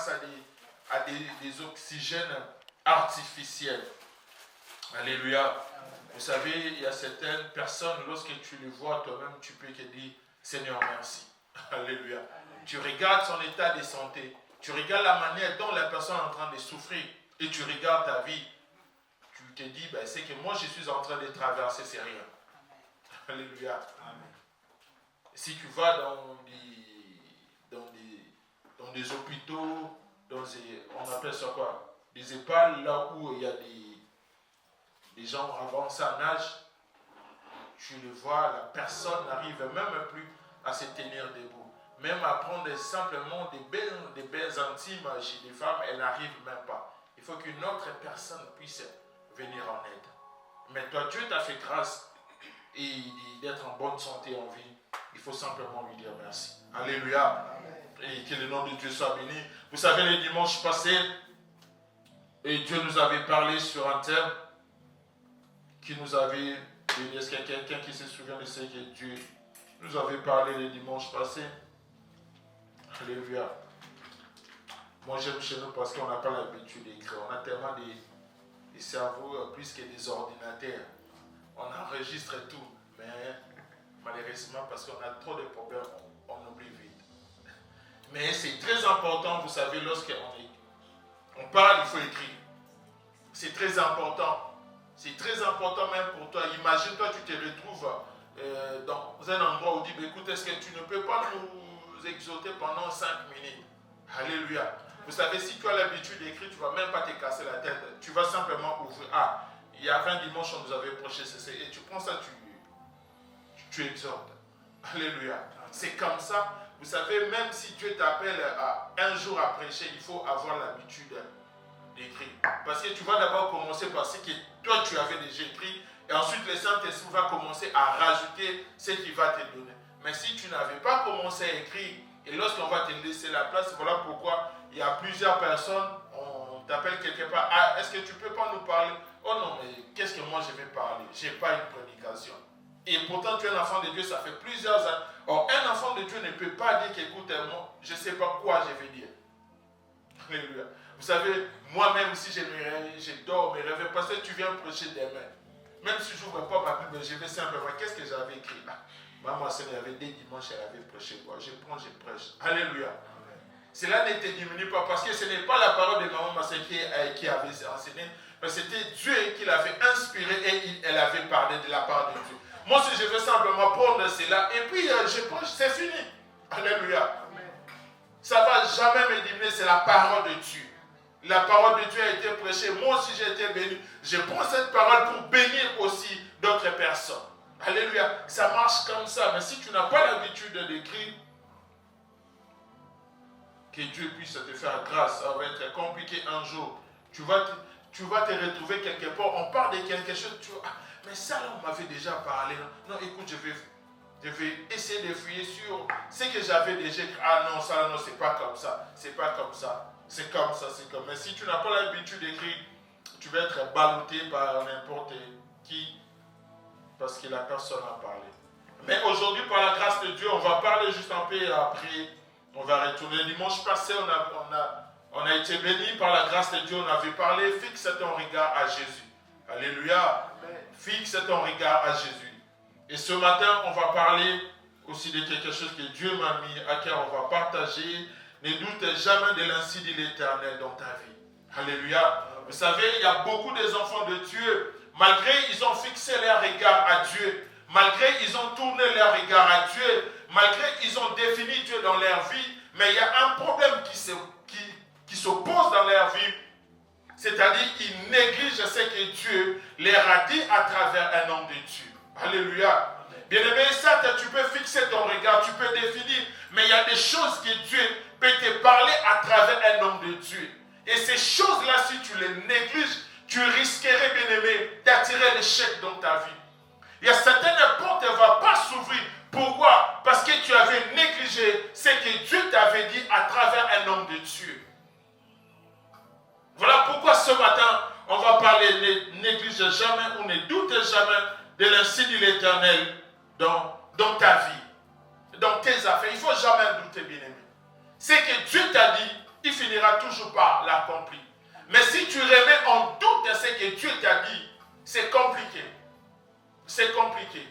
grâce à des oxygènes artificiels. Alléluia. Vous savez, il y a certaines personnes, lorsque tu les vois toi-même, tu peux te dire, Seigneur, merci. Alléluia. Tu regardes son état de santé, tu regardes la manière dont la personne est en train de souffrir, et tu regardes ta vie. Tu te dis, ben, c'est que moi je suis en train de traverser, c'est rien. Alléluia. Amen. Si tu vas dans des hôpitaux, on appelle ça quoi? Des EHPAD, là où il y a des gens avancés en âge, tu le vois, la personne n'arrive même plus à se tenir debout. Même à prendre simplement des bains intimes chez les femmes, elle n'arrive même pas. Il faut qu'une autre personne puisse venir en aide. Mais toi, Dieu t'a fait grâce et d'être en bonne santé en vie. Il faut simplement lui dire merci. Alléluia. Et que le nom de Dieu soit béni. Vous savez, le dimanche passé, et Dieu nous avait parlé sur un thème qui nous avait donné. Est-ce qu'il y a quelqu'un qui se souvient de ce que Dieu nous avait parlé le dimanche passé? Alléluia. Moi, j'aime chez nous parce qu'on n'a pas l'habitude d'écrire. On a tellement des cerveaux plus que des ordinateurs. On enregistre tout. Mais malheureusement, parce qu'on a trop de problèmes, on oublie vite. Mais c'est très important, vous savez, lorsqu'on parle, il faut écrire. C'est très important. C'est très important même pour toi. Imagine-toi, tu te retrouves dans un endroit où on dit, écoute, est-ce que tu ne peux pas nous exhorter pendant 5 minutes? Alléluia. Vous savez, si tu as l'habitude d'écrire, tu ne vas même pas te casser la tête. Tu vas simplement ouvrir. Ah, il y a 20 dimanches, on nous avait prêché ceci. Et tu prends ça, tu exhortes. Alléluia. C'est comme ça. Vous savez, même si Dieu t'appelle un jour à prêcher, il faut avoir l'habitude d'écrire. Parce que tu vas d'abord commencer par ce que toi tu avais déjà écrit. Et ensuite, le Saint-Esprit va commencer à rajouter ce qu'il va te donner. Mais si tu n'avais pas commencé à écrire, et lorsqu'on va te laisser la place, voilà pourquoi il y a plusieurs personnes, on t'appelle quelque part. Ah, est-ce que tu ne peux pas nous parler? Oh non, mais qu'est-ce que moi je vais parler? Je n'ai pas une prédication. Et pourtant, tu es un enfant de Dieu, ça fait plusieurs années. Or, un enfant de Dieu ne peut pas dire qu'écoute, moi, je ne sais pas quoi je vais dire. Alléluia. Vous savez, moi-même, si je dors, mes rêves, parce que tu viens prêcher demain. Même si je n'ouvre pas ma Bible, je vais simplement, qu'est-ce que j'avais écrit là? Maman, il y avait des dimanches, elle avait prêché quoi? Je prends, je prêche. Alléluia. Amen. Cela ne te diminue pas, parce que ce n'est pas la parole de maman Massé qui avait enseigné, mais c'était Dieu qui l'avait inspiré et elle avait parlé de la part de Dieu. Moi, si je veux simplement prendre cela, et puis je prêche, c'est fini. Alléluia. Amen. Ça ne va jamais me diminuer, c'est la parole de Dieu. La parole de Dieu a été prêchée. Moi aussi, j'ai été béni. Je prends cette parole pour bénir aussi d'autres personnes. Alléluia. Ça marche comme ça. Mais si tu n'as pas l'habitude d'écrire, que Dieu puisse te faire grâce, ça va être compliqué un jour. Tu vas te retrouver quelque part. On parle de quelque chose. Mais ça, là, on m'avait déjà parlé. Non, écoute, je vais essayer de fouiller sur ce que j'avais déjà écrit. Ah non, ça, non, c'est pas comme ça. C'est pas comme ça. C'est comme ça, c'est comme ça. Mais si tu n'as pas l'habitude d'écrire, tu vas être ballotté par n'importe qui parce que la personne a parlé. Mais aujourd'hui, par la grâce de Dieu, on va parler juste un peu et après, on va retourner. Le dimanche passé, on a été bénis par la grâce de Dieu. On avait parlé, fixe ton regard à Jésus. Alléluia. Amen. Fixe ton regard à Jésus. Et ce matin, on va parler aussi de quelque chose que Dieu m'a mis à cœur. On va partager. Ne doute jamais de l'ainsi de l'Éternel dans ta vie. Alléluia. Vous savez, il y a beaucoup des enfants de Dieu, malgré ils ont fixé leur regard à Dieu, malgré ils ont tourné leur regard à Dieu, malgré ils ont défini Dieu dans leur vie, mais il y a un problème qui s'oppose dans leur vie, c'est-à-dire qu'ils négligent ce que Dieu leur a dit à travers un homme de Dieu. Alléluia. Bien-aimé, certes, tu peux fixer ton regard, tu peux définir, mais il y a des choses que Dieu peut te parler à travers un homme de Dieu. Et ces choses-là, si tu les négliges, tu risquerais, bien-aimé, d'attirer l'échec dans ta vie. Il y a certaines portes ne vont pas s'ouvrir. Pourquoi? Parce que tu avais négligé ce que Dieu t'avait dit à travers un homme de Dieu. Voilà pourquoi ce matin, on va parler, ne néglige jamais ou ne doute jamais de l'ainsi de l'Éternel dans ta vie, dans tes affaires. Il ne faut jamais douter, bien-aimé. Ce que Dieu t'a dit, il finira toujours par l'accomplir. Mais si tu remets en doute ce que Dieu t'a dit, c'est compliqué. C'est compliqué.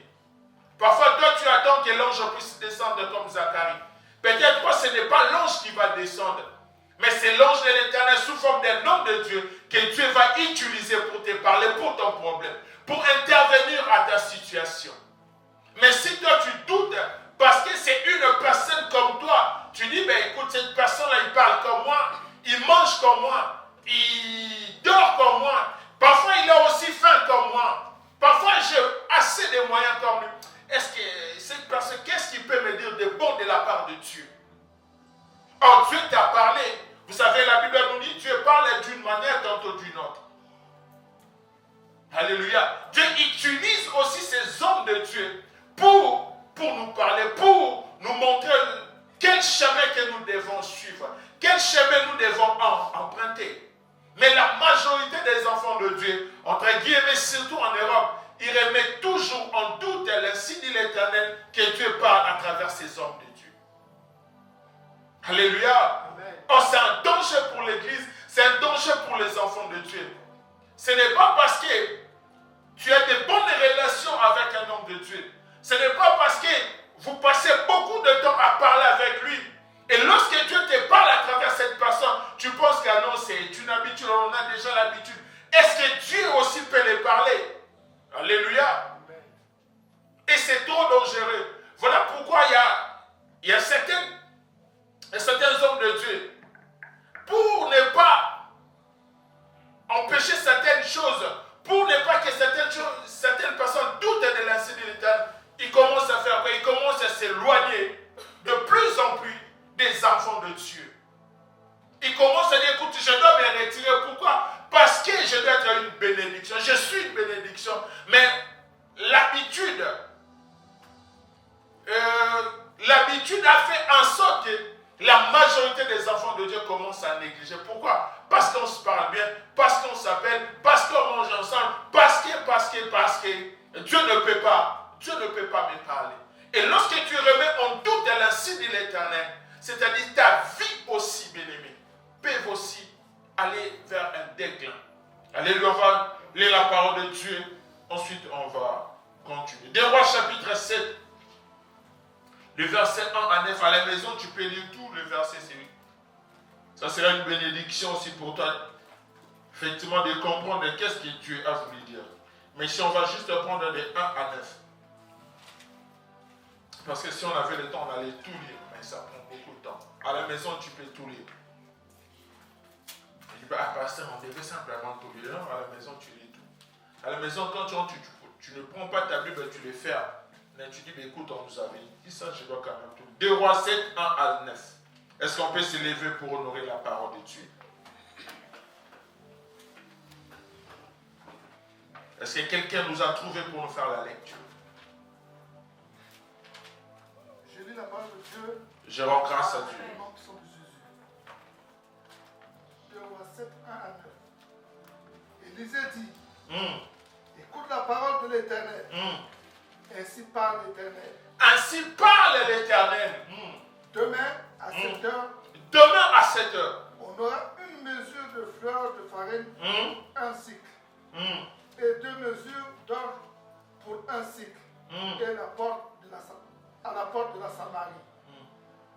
Parfois, toi, tu attends que l'ange puisse descendre comme Zacharie. Peut-être que ce n'est pas l'ange qui va descendre, mais c'est l'ange de l'Éternel sous forme d'un homme de Dieu que Dieu va utiliser pour te parler, pour ton problème, pour intervenir à ta situation. Mais si toi, tu doutes, parce que c'est une personne comme toi, tu dis, ben écoute, cette personne-là, il parle comme moi, il mange comme moi, il dort comme moi, parfois il a aussi faim comme moi, parfois j'ai assez de moyens comme lui. Est-ce que cette personne, qu'est-ce qu'il peut me dire de bon de la part de Dieu? Or, Dieu t'a parlé. Vous savez, la Bible nous dit, Dieu parle d'une manière, tantôt d'une autre. Alléluia. Dieu utilise aussi ces hommes de Dieu pour nous parler, pour nous montrer quel chemin que nous devons suivre, quel chemin nous devons emprunter. Mais la majorité des enfants de Dieu, entre guillemets, surtout en Europe, ils remettent toujours en doute l'insigne de l'Éternel que Dieu parle à travers ces hommes de Dieu. Alléluia. Oh, c'est un danger pour l'Église, c'est un danger pour les enfants de Dieu. Ce n'est pas parce que tu as de bonnes relations avec un homme de Dieu. Ce n'est pas parce que vous passez beaucoup de temps à parler avec lui. Et lorsque Dieu te parle à travers cette personne, tu penses que non, c'est une habitude, on a déjà l'habitude. Est-ce que Dieu aussi peut les parler? Alléluia. Et c'est trop dangereux. Voilà pourquoi il y a certains hommes de Dieu, pour ne pas empêcher certaines choses, pour ne pas que certaines personnes doutent de l'insigne de l'Éternel, ils commencent à faire quoi? Ils commencent à s'éloigner de plus en plus des enfants de Dieu. Ils commencent à dire, écoute, je dois me retirer. Pourquoi? Parce que je dois être une bénédiction. Je suis une bénédiction. Mais l'habitude a fait en sorte que la majorité des enfants de Dieu commencent à négliger. Pourquoi? Parce qu'on se parle bien, parce qu'on s'appelle, parce qu'on mange ensemble, parce que Dieu ne peut pas me parler. Et lorsque tu remets en doute l'insigne de l'Éternel, c'est-à-dire ta vie aussi, bien-aimée, peut aussi aller vers un déclin. Allez, on va lire la parole de Dieu. Ensuite, on va continuer. Des Rois, chapitre 7, le verset 1 à 9. À la maison, tu peux lire tout le verset 8. Ça sera une bénédiction aussi pour toi, effectivement, de comprendre qu'est-ce que Dieu a voulu dire. Mais si on va juste prendre des 1 à 9. Parce que si on avait le temps, on allait tout lire. Mais ça prend beaucoup de temps. À la maison, tu peux tout lire. Je dis, pasteur, on devait simplement tout lire. Non, à la maison, tu lis tout. À la maison, quand tu ne prends pas ta Bible, tu les fermes. Mais tu dis, écoute, on nous avait dit ça, je dois quand même tout lire. 2 Rois 7, 1 à 9. Est-ce qu'on peut s'élever pour honorer la parole de Dieu? Est-ce que quelqu'un nous a trouvé pour nous faire la lecture? Je lis la parole de Dieu. Je rends grâce à Dieu. 2 Rois 7, 1 à 9. Élisée dit, écoute la parole de l'Éternel. Ainsi parle l'Éternel. Ainsi parle l'Éternel. Demain à 7 heures. Demain à 7 heures. On aura une mesure de fleur de farine, un cycle. Et 2 mesures d'or pour un cycle. Et à la porte de la Samarie.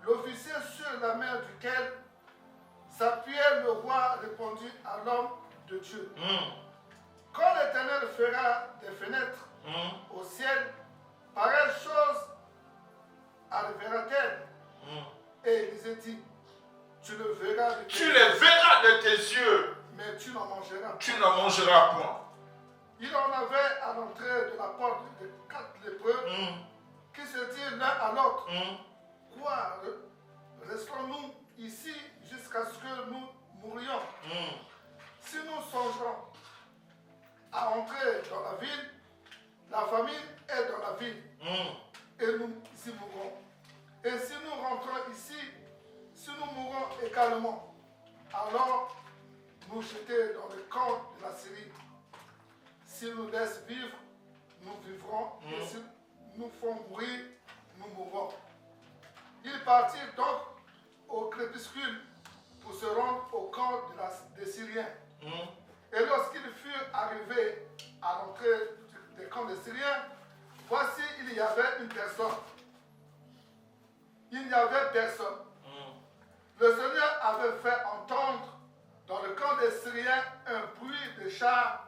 L'officier sur la main duquel s'appuyait le roi répondit à l'homme de Dieu. Quand l'Éternel fera des fenêtres au ciel, pareille chose arrivera-t-elle? Et Élisée dit, tu le verras de tes yeux, mais tu n'en mangeras pas. Tu n'en mangeras point. Il en avait à l'entrée de la porte de 4 lépreux qui se dirent l'un à l'autre, quoi, restons-nous ici jusqu'à ce que nous mourions? Si nous songeons à entrer dans la ville, la famine est dans la ville, et nous y mourrons. Et si nous rentrons ici, si nous mourrons également, alors nous jeter dans le camp de la Syrie. S'ils nous laissent vivre, nous vivrons, et s'ils nous font mourir, nous mourrons. Ils partirent donc au crépuscule pour se Syriens. Et lorsqu'ils furent arrivés à l'entrée des camps des Syriens, voici, il y avait une personne. Il n'y avait personne. Le Seigneur avait fait entendre dans le camp des Syriens un bruit de chars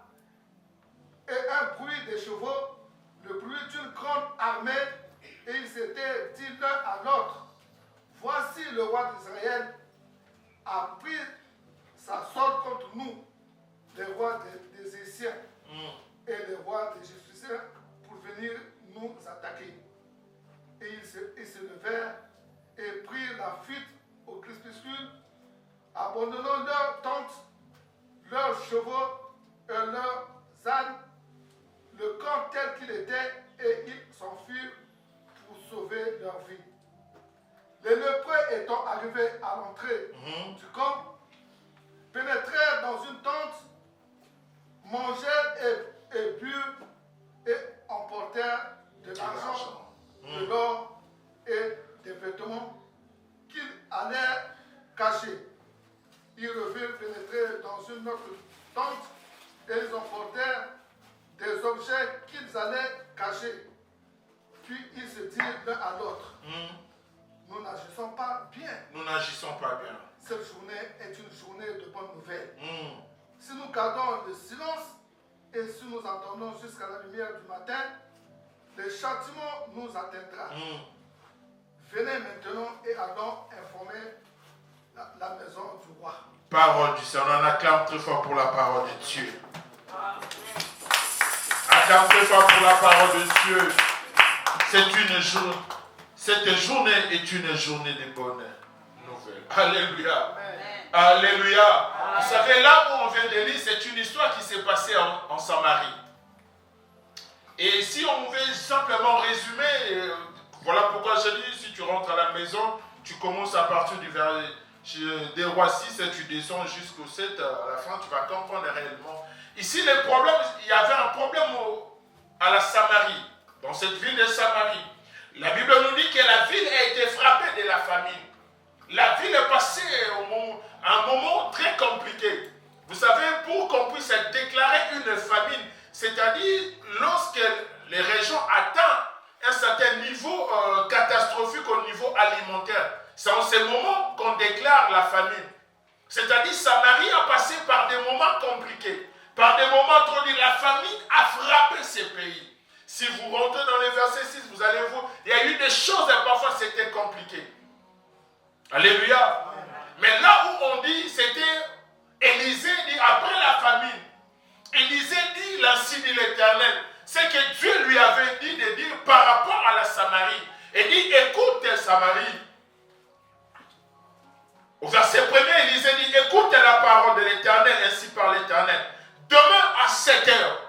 et un bruit de chevaux, le bruit d'une grande armée, et ils s'étaient dit l'un à l'autre, voici le roi d'Israël a pris sa solde contre nous, les rois des Égyptiens et les rois des Jébusiens, pour venir nous attaquer. Et ils se levèrent et prirent la fuite au crépuscule, abandonnant leurs tentes, leurs chevaux et leurs ânes, le camp tel qu'il était, et ils s'enfuirent pour sauver leur vie. Les lépreux étant arrivés à l'entrée du camp, pénétrèrent dans une tente, mangèrent et burent et emportèrent de l'argent, de l'or et des vêtements qu'ils allèrent cacher. Ils revirent pénétrer dans une autre tente et ils emportèrent des objets qu'ils allaient cacher. Puis ils se dirent l'un à l'autre, nous n'agissons pas bien. Nous n'agissons pas bien. Cette journée est une journée de bonnes nouvelles. Si nous gardons le silence et si nous attendons jusqu'à la lumière du matin, le châtiment nous atteindra. Venez maintenant et allons informer la maison du roi. Parole du Seigneur. On acclame très fort pour la parole de Dieu. Acclame très fort pour la parole de Dieu. Cette journée est une journée de bonnes nouvelles. Alléluia. Amen. Alléluia. Amen. Vous savez, là où on vient de lire, c'est une histoire qui s'est passée en Samarie. Et si on veut simplement résumer, voilà pourquoi je dis, si tu rentres à la maison, tu commences à partir du verset des rois 6 et tu descends jusqu'au 7, à la fin, tu vas comprendre réellement. Ici, il y avait un problème à la Samarie, dans cette ville de Samarie. La Bible nous dit que la ville a été frappée de la famine. La ville est passée à un moment très compliqué. Vous savez, pour qu'on puisse déclarer une famine, c'est-à-dire lorsque les régions atteignent un certain niveau catastrophique au niveau alimentaire, c'est en ce moment qu'on déclare la famine. C'est-à-dire Samarie a passé par des moments compliqués, par des moments trop durs. La famine a frappé ces pays. Si vous rentrez dans le verset 6, vous allez voir, il y a eu des choses et parfois c'était compliqué. Alléluia. Mais là où on dit, c'était Élisée dit après la famine. Élisée dit, l'ainsi dit l'Éternel. C'est que Dieu lui avait dit de dire par rapport à la Samarie. Il dit, écoute Samarie. Au verset 1er, Élisée dit, écoute la parole de l'Éternel, ainsi par l'Éternel. Demain à 7 heures,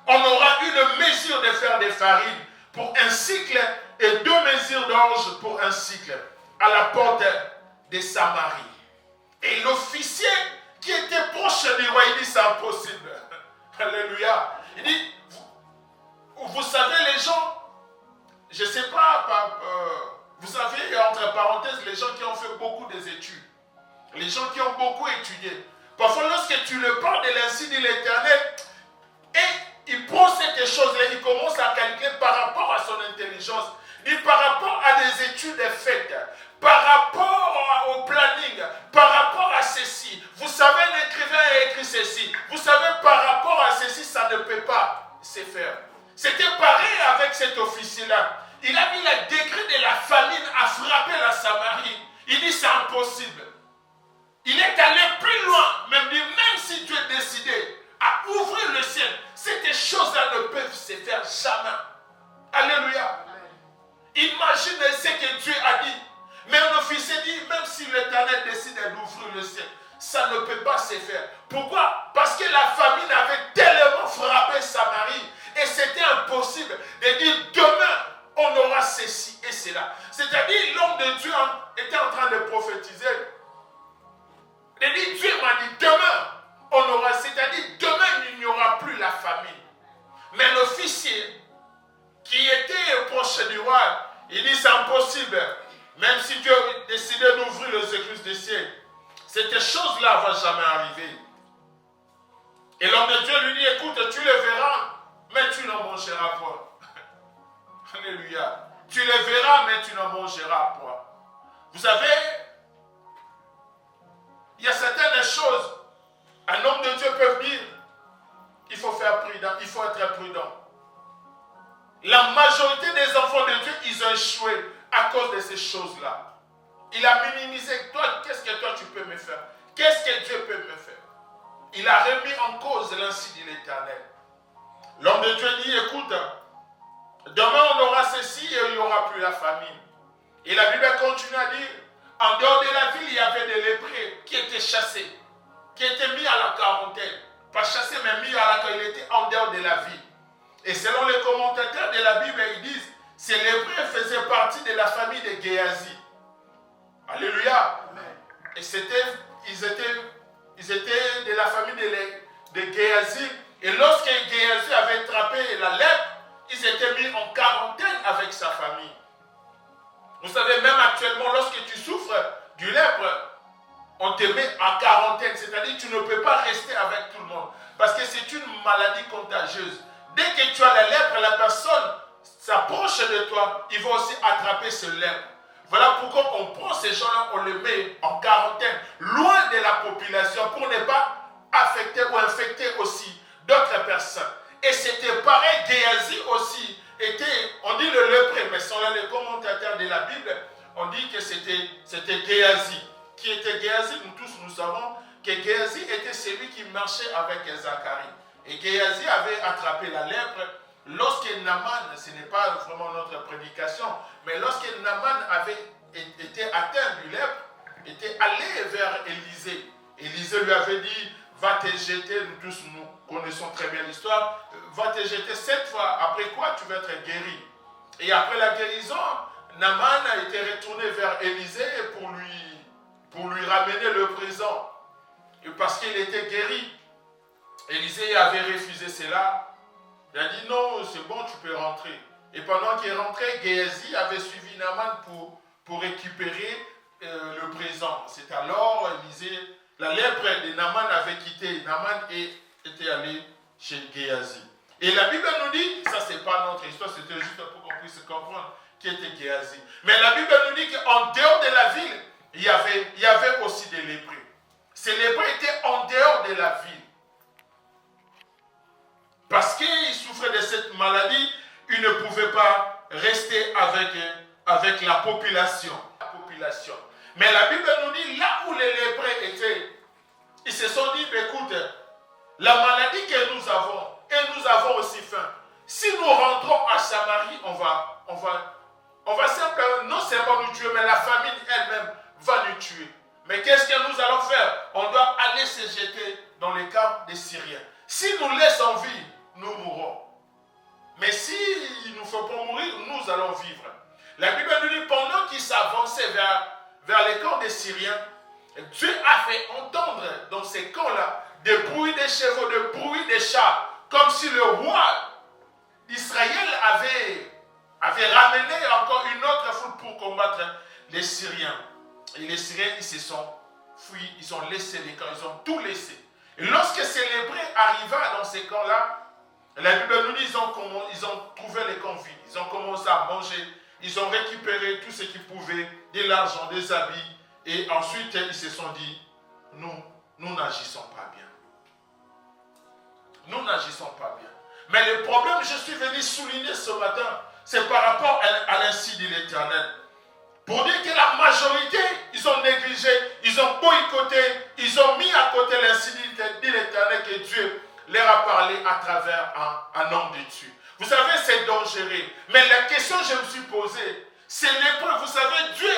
on aura une mesure de fer de farine pour un cycle et 2 mesures d'orge pour un cycle à la porte de Samarie. Et l'officier qui était proche du roi, il dit c'est impossible. Alléluia. Il dit, vous savez les gens, je ne sais pas, vous savez entre parenthèses, les gens qui ont fait beaucoup des études, les gens qui ont beaucoup étudié, parfois lorsque tu le parles de l'ainsi de l'Éternel, et il prend cette chose-là, il commence à calculer par rapport à son intelligence, et par rapport à des études faites, par rapport au planning, par rapport à ceci. Vous savez, l'écrivain a écrit ceci. Vous savez, par rapport à ceci, ça ne peut pas se faire. C'était pareil avec cet officier-là. Il a mis le décret de la famine à frapper la Samarie. Il dit, c'est impossible. Il est allé plus loin, même dit, même si tu es décidé à ouvrir le ciel, ces choses-là ne peuvent se faire jamais. Alléluia. Imaginez ce que Dieu a dit. Mais un officier dit, même si l'Éternel décide d'ouvrir le ciel, ça ne peut pas se faire. Pourquoi? Parce que la famine avait tellement frappé Samarie et c'était impossible de dire demain on aura ceci et cela. C'est-à-dire l'homme de Dieu était en train de prophétiser. Il dit Dieu m'a dit demain on aura, c'est-à-dire demain il n'y aura plus la famine. Mais l'officier qui était proche du roi, il dit c'est impossible. Même si Dieu décidait d'ouvrir les écluses des cieux, cette chose-là ne va jamais arriver. Et l'homme de Dieu lui dit, écoute, tu les verras, mais tu n'en mangeras point. Alléluia. Tu les verras, mais tu n'en mangeras point. Vous savez, il y a certaines choses, un homme de Dieu peut dire, il faut faire prudent, il faut être prudent. La majorité des enfants de Dieu, ils ont échoué à cause de ces choses-là. Il a minimisé, toi, qu'est-ce que toi tu peux me faire? Qu'est-ce que Dieu peut me faire? Il a remis en cause l'ainsi de l'Éternel. L'homme de Dieu dit, écoute, demain on aura ceci et il n'y aura plus la famine. Et la Bible continue à dire, en dehors de la ville, il y avait des lépreux qui étaient chassés, qui étaient mis à la quarantaine. Pas chassés, mais mis à la quarantaine, ils étaient en dehors de la ville. Et selon les commentateurs de la Bible, ils disent, ces lépreux faisaient partie de la famille de Géasi. Alléluia. Et ils étaient de la famille de Géasi. Et lorsque Géasi avait attrapé la lèpre, ils étaient mis en quarantaine avec sa famille. Vous savez, même actuellement, lorsque tu souffres du lèpre, on te met en quarantaine. C'est-à-dire que tu ne peux pas rester avec tout le monde. Parce que c'est une maladie contagieuse. Dès que tu as la lèpre, la personne s'approche de toi, il va aussi attraper ce lèpre. Voilà pourquoi on prend ces gens-là, on les met en quarantaine, loin de la population, pour ne pas affecter ou infecter aussi d'autres personnes. Et c'était pareil, Géasi aussi était, on dit le lépreux, mais selon les commentateurs de la Bible, on dit que c'était Géasi. Qui était Géasi? Nous tous nous savons que Géasi était celui qui marchait avec Zacharie. Et Géasi avait attrapé la lèpre lorsque Naaman, ce n'est pas vraiment notre prédication, mais lorsque Naaman avait été atteint du lèpre, était allé vers Élisée. Élisée lui avait dit, va te jeter, nous tous nous connaissons très bien l'histoire, va te jeter 7 fois, après quoi tu vas être guéri. Et après la guérison, Naaman a été retourné vers Élisée pour lui ramener le présent. Et parce qu'il était guéri, Élisée avait refusé cela. Il a dit non, c'est bon, tu peux rentrer. Et pendant qu'il rentrait, Géasi avait suivi Naaman pour récupérer le présent. C'est alors Élisée, la lèpre de Naaman avait quitté Naaman et était allé chez Géasi. Et la Bible nous dit, ça c'est pas notre histoire, c'était juste pour qu'on puisse comprendre qui était Géasi. Mais la Bible nous dit qu'en dehors de la ville, il y avait aussi des lépreux. Ces lépreux étaient en dehors de la ville. Parce qu'ils souffraient de cette maladie, ils ne pouvaient pas rester avec la population. Mais la Bible nous dit, là où les lépreux étaient, ils se sont dit, écoute, la maladie que nous avons, et nous avons aussi faim. Si nous rentrons à Samarie, on va simplement, non seulement nous tuer, mais la famine elle-même va nous tuer. Mais qu'est-ce que nous allons faire? On doit aller se jeter dans les camps des Syriens. S'ils nous laissent en vie, nous mourrons. Mais s'il ne nous faut pas mourir, nous allons vivre. La Bible nous dit, pendant qu'ils s'avançaient vers les camps des Syriens, Dieu a fait entendre dans ces camps-là des bruits des chevaux, des bruits des chars, comme si le roi d'Israël avait ramené encore une autre foule pour combattre les Syriens. Et les Syriens, ils se sont fuis, ils ont laissé les camps, ils ont tout laissé. Et lorsque ces lépreux arrivaient dans ces camps-là, la Bible nous dit ils ont trouvé les camps vides, ils ont commencé à manger, ils ont récupéré tout ce qu'ils pouvaient, de l'argent, des habits, et ensuite ils se sont dit, nous n'agissons pas bien. Nous n'agissons pas bien. Mais le problème, je suis venu souligner ce matin, c'est par rapport à l'insi de l'Éternel. Pour dire que la majorité, ils ont négligé, ils ont boycotté, ils ont mis à côté l'insi de l'Éternel que Dieu leur a parlé à travers un homme de Dieu. Vous savez, c'est dangereux. Mais la question que je me suis posée, c'est l'épreuve. Vous savez, Dieu,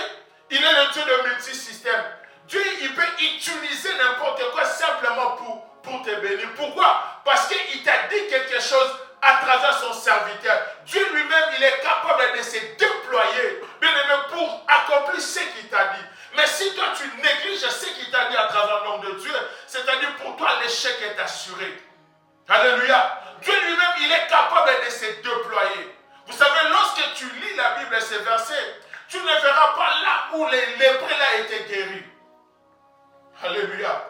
il est le Dieu de multisystème. Dieu, il peut utiliser n'importe quoi simplement pour te bénir. Pourquoi? Parce qu'il t'a dit quelque chose à travers son serviteur. Dieu lui-même, il est capable de se déployer, bien aimé, pour accomplir ce qu'il t'a dit. Mais si toi, tu négliges ce qu'il t'a dit à travers le nom de Dieu, c'est-à-dire pour toi, l'échec est assuré. Alléluia. Dieu lui-même, il est capable de se déployer. Vous savez, lorsque tu lis la Bible, ces versets, tu ne verras pas là où les lépreux là étaient guéris. Alléluia.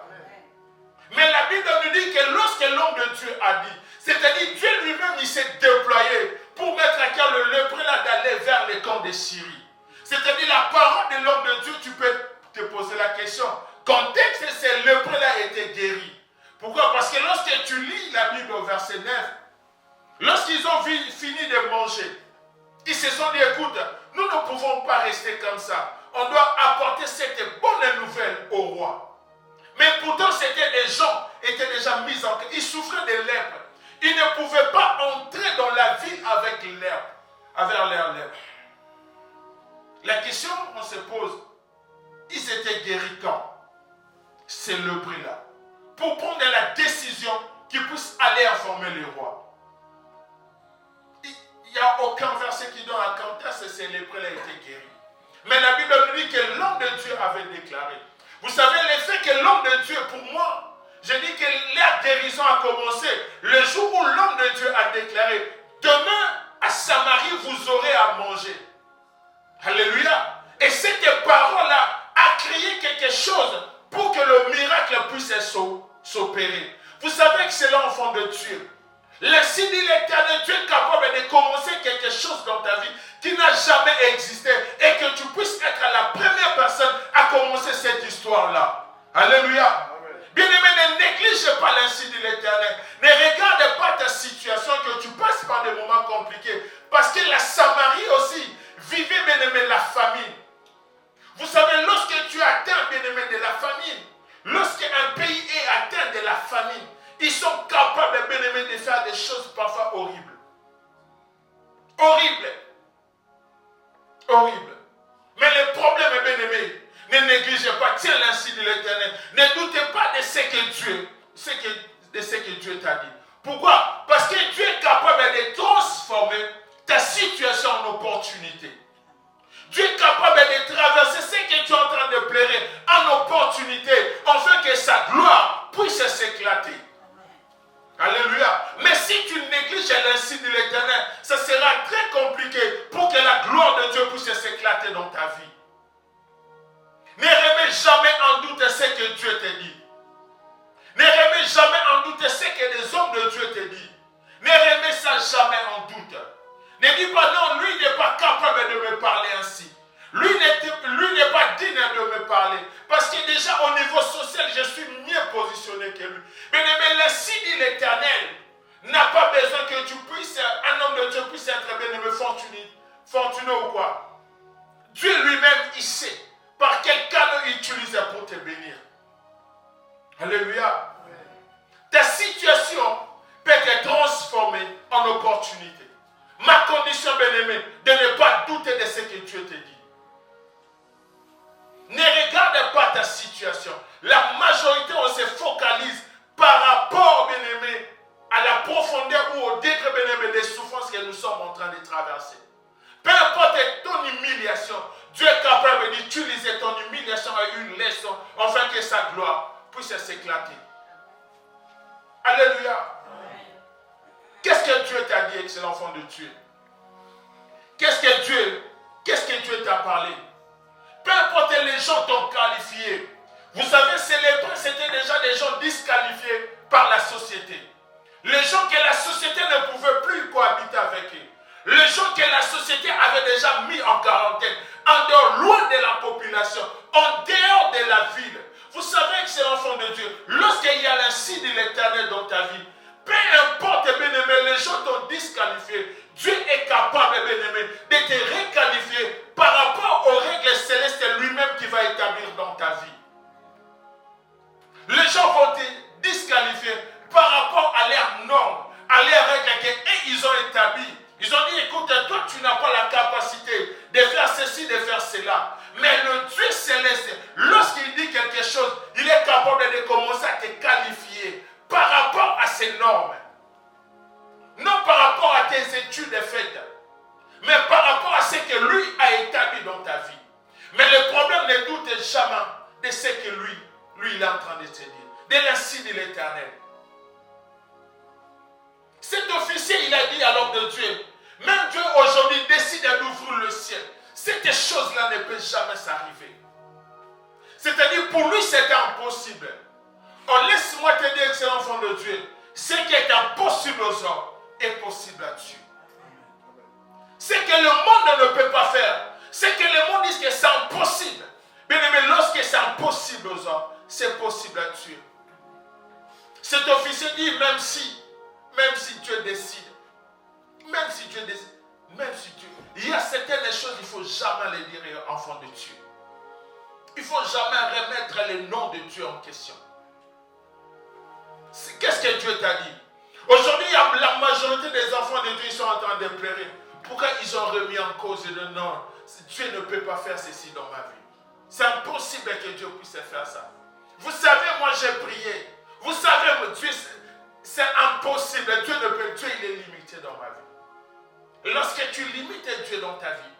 Mais la Bible nous dit que lorsque l'homme de Dieu a dit, c'est-à-dire Dieu lui-même, il s'est déployé pour mettre à cœur le lépreux là d'aller vers les camps de Syrie. C'est-à-dire la parole de l'homme de Dieu, tu peux te poser la question. Quand est-ce que ces lépreux là étaient guéris? Pourquoi? Parce que lorsque tu lis la Bible au verset 9, lorsqu'ils ont fini de manger, ils se sont dit, écoute, nous ne pouvons pas rester comme ça. On doit apporter cette bonne nouvelle au roi. Mais pourtant, c'était des gens qui étaient déjà mis en... Ils souffraient de lèpre. Ils ne pouvaient pas entrer dans la ville avec lèpre, avec leur lèpre. La question qu'on se pose, ils étaient guéris quand? C'est le prix là. Pour prendre la décision qu'ils puissent aller informer le roi. Il n'y a aucun verset qui donne à quand est-ce que ces lépreux là étaient guéris. Mais la Bible nous dit que l'homme de Dieu avait déclaré. Vous savez, le fait que l'homme de Dieu, pour moi, je dis que la guérison a commencé le jour où l'homme de Dieu a déclaré, demain à Samarie, vous aurez à manger. Alléluia. Et cette parole-là a créé quelque chose pour que le miracle puisse s'opérer. Vous savez que c'est l'enfant de Dieu. Ainsi dit l'Éternel, Dieu est capable de commencer quelque chose dans ta vie qui n'a jamais existé et que tu puisses être la première personne à commencer cette histoire-là. Alléluia. Bien-aimé, ne néglige pas l'insigne de l'Éternel. Ne regarde pas ta situation, que tu passes par des moments compliqués. Parce que la Samarie aussi vivait, bien-aimé, la famine. Vous savez, lorsque tu atteins, bien-aimé, de la famine, lorsqu'un pays est atteint de la famine, ils sont capables, bien-aimé, de faire des choses parfois horribles. Horribles. Horribles. Mais le problème, bien-aimé, ne négligez pas, tiens l'insigne de l'Éternel. Ne doutez pas de ce que Dieu t'a dit. Pourquoi? Parce que Dieu est capable de transformer ta situation en opportunité. Dieu est capable de traverser ce que tu es en train de pleurer en opportunité, afin que sa gloire puisse s'éclater. Alléluia. Mais si tu négliges l'insigne de l'Éternel, ça sera très compliqué pour que la gloire de Dieu puisse s'éclater dans ta vie. Ne remets jamais en doute ce que Dieu te dit. Ne remets jamais en doute ce que les hommes de Dieu te disent. Ne remets ça jamais en doute. Ne dis pas non, lui n'est pas capable de me parler ainsi. Lui n'est pas digne de me parler. Parce que déjà au niveau social, je suis mieux positionné que lui. Mais l'ainsi dit l'Éternel n'a pas besoin que tu puisses, un homme de Dieu puisse être bien-aimé fortuné ou quoi. Dieu lui-même, il sait par quel canal il utilise pour te bénir. Alléluia. Ta situation peut être transformée en opportunité. Ma condition, bien-aimé, de ne pas douter de ce que Dieu te dit. Ne regarde pas ta situation. La majorité, on se focalise par rapport, bien-aimé, à la profondeur ou au degré, bien-aimé, des souffrances que nous sommes en train de traverser. Peu importe ton humiliation, Dieu est capable d'utiliser ton humiliation à une leçon, afin que sa gloire puisse s'éclater. Alléluia. Qu'est-ce que Dieu t'a dit, excellent enfant de Dieu? Qu'est-ce que Dieu t'a parlé? Peu importe, les gens t'ont qualifié. Vous savez, ces lépreux, c'était déjà des gens disqualifiés par la société. Les gens que la société ne pouvait plus cohabiter avec eux. Les gens que la société avait déjà mis en quarantaine, en dehors, loin de la population, en dehors de la ville. Vous savez que c'est l'enfant de Dieu. Lorsqu'il y a l'insigne de l'Éternel dans ta vie, peu importe, bien-aimé, les gens t'ont disqualifié. Dieu est capable, bien-aimé, de te requalifier par rapport aux règles célestes lui-même qui va établir dans ta vie. Les gens vont te disqualifier par rapport à leurs normes, à leurs règles qu'ils ont établies. Ils ont dit, écoute, toi tu n'as pas la capacité de faire ceci, de faire cela. Mais le Dieu céleste, lorsqu'il dit quelque chose, il est capable de commencer à te qualifier par rapport à ses normes. Non par rapport à tes études faites, mais par rapport à ce que lui a établi dans ta vie. Mais le problème, ne doute jamais de ce que lui il est en train de te dire. De l'insigne de l'Éternel. Cet officier, il a dit à l'homme de Dieu, même Dieu aujourd'hui décide d'ouvrir le ciel. Cette chose-là ne peut jamais s'arriver. C'est-à-dire, pour lui, c'était impossible. Oh, laisse-moi te dire, enfants de Dieu, ce qui est impossible aux hommes est possible à Dieu. Ce que le monde ne peut pas faire, ce que le monde dit que c'est impossible. Bien aimé, lorsque c'est impossible aux hommes, c'est possible à Dieu. Cet officier dit, même si Dieu décide, il y a certaines choses, il ne faut jamais les dire enfants de Dieu. Il ne faut jamais remettre le nom de Dieu en question. Qu'est-ce que Dieu t'a dit? Aujourd'hui, la majorité des enfants de Dieu sont en train de pleurer. Pourquoi ils ont remis en cause le nom? Dieu ne peut pas faire ceci dans ma vie. C'est impossible que Dieu puisse faire ça. Vous savez, moi j'ai prié. Vous savez, Dieu, c'est impossible. Dieu il est limité dans ma vie. Et lorsque tu limites Dieu dans ta vie,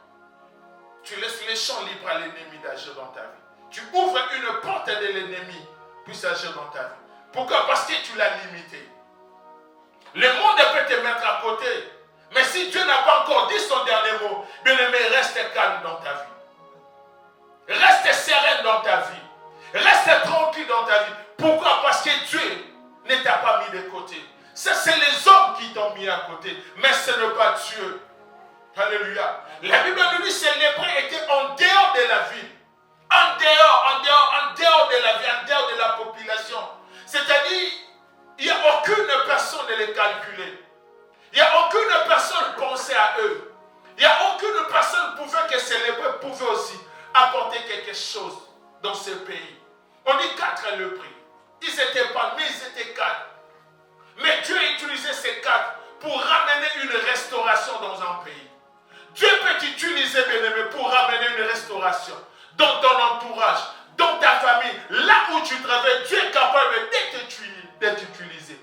tu laisses les champs libres à l'ennemi d'agir dans ta vie. Tu ouvres une porte de l'ennemi puisse agir dans ta vie. Pourquoi? Parce que tu l'as limité. Le monde peut te mettre à côté. Mais si Dieu n'a pas encore dit son dernier mot, bien aimé, reste calme dans ta vie. Reste sereine dans ta vie. Reste tranquille dans ta vie. Pourquoi? Parce que Dieu ne t'a pas mis de côté. Ça, c'est les hommes qui t'ont mis à côté. Mais ce n'est pas Dieu. Alléluia. La Bible nous dit que ces lépreux étaient en dehors de la ville. En dehors de la vie, en dehors de la population. C'est-à-dire, il n'y a aucune personne de les calculer. Il n'y a aucune personne pensée à eux. Il n'y a aucune personne pouvait que ces lépreux pouvaient aussi apporter quelque chose dans ce pays. On dit 4 lépreux. Ils n'étaient pas, mais ils étaient 4. Mais Dieu a utilisé ces 4 pour ramener une restauration dans un pays. Dieu peut t'utiliser, bien-aimé, pour ramener une restauration dans ton entourage, dans ta famille, là où tu travailles. Dieu est capable d'être utilisé.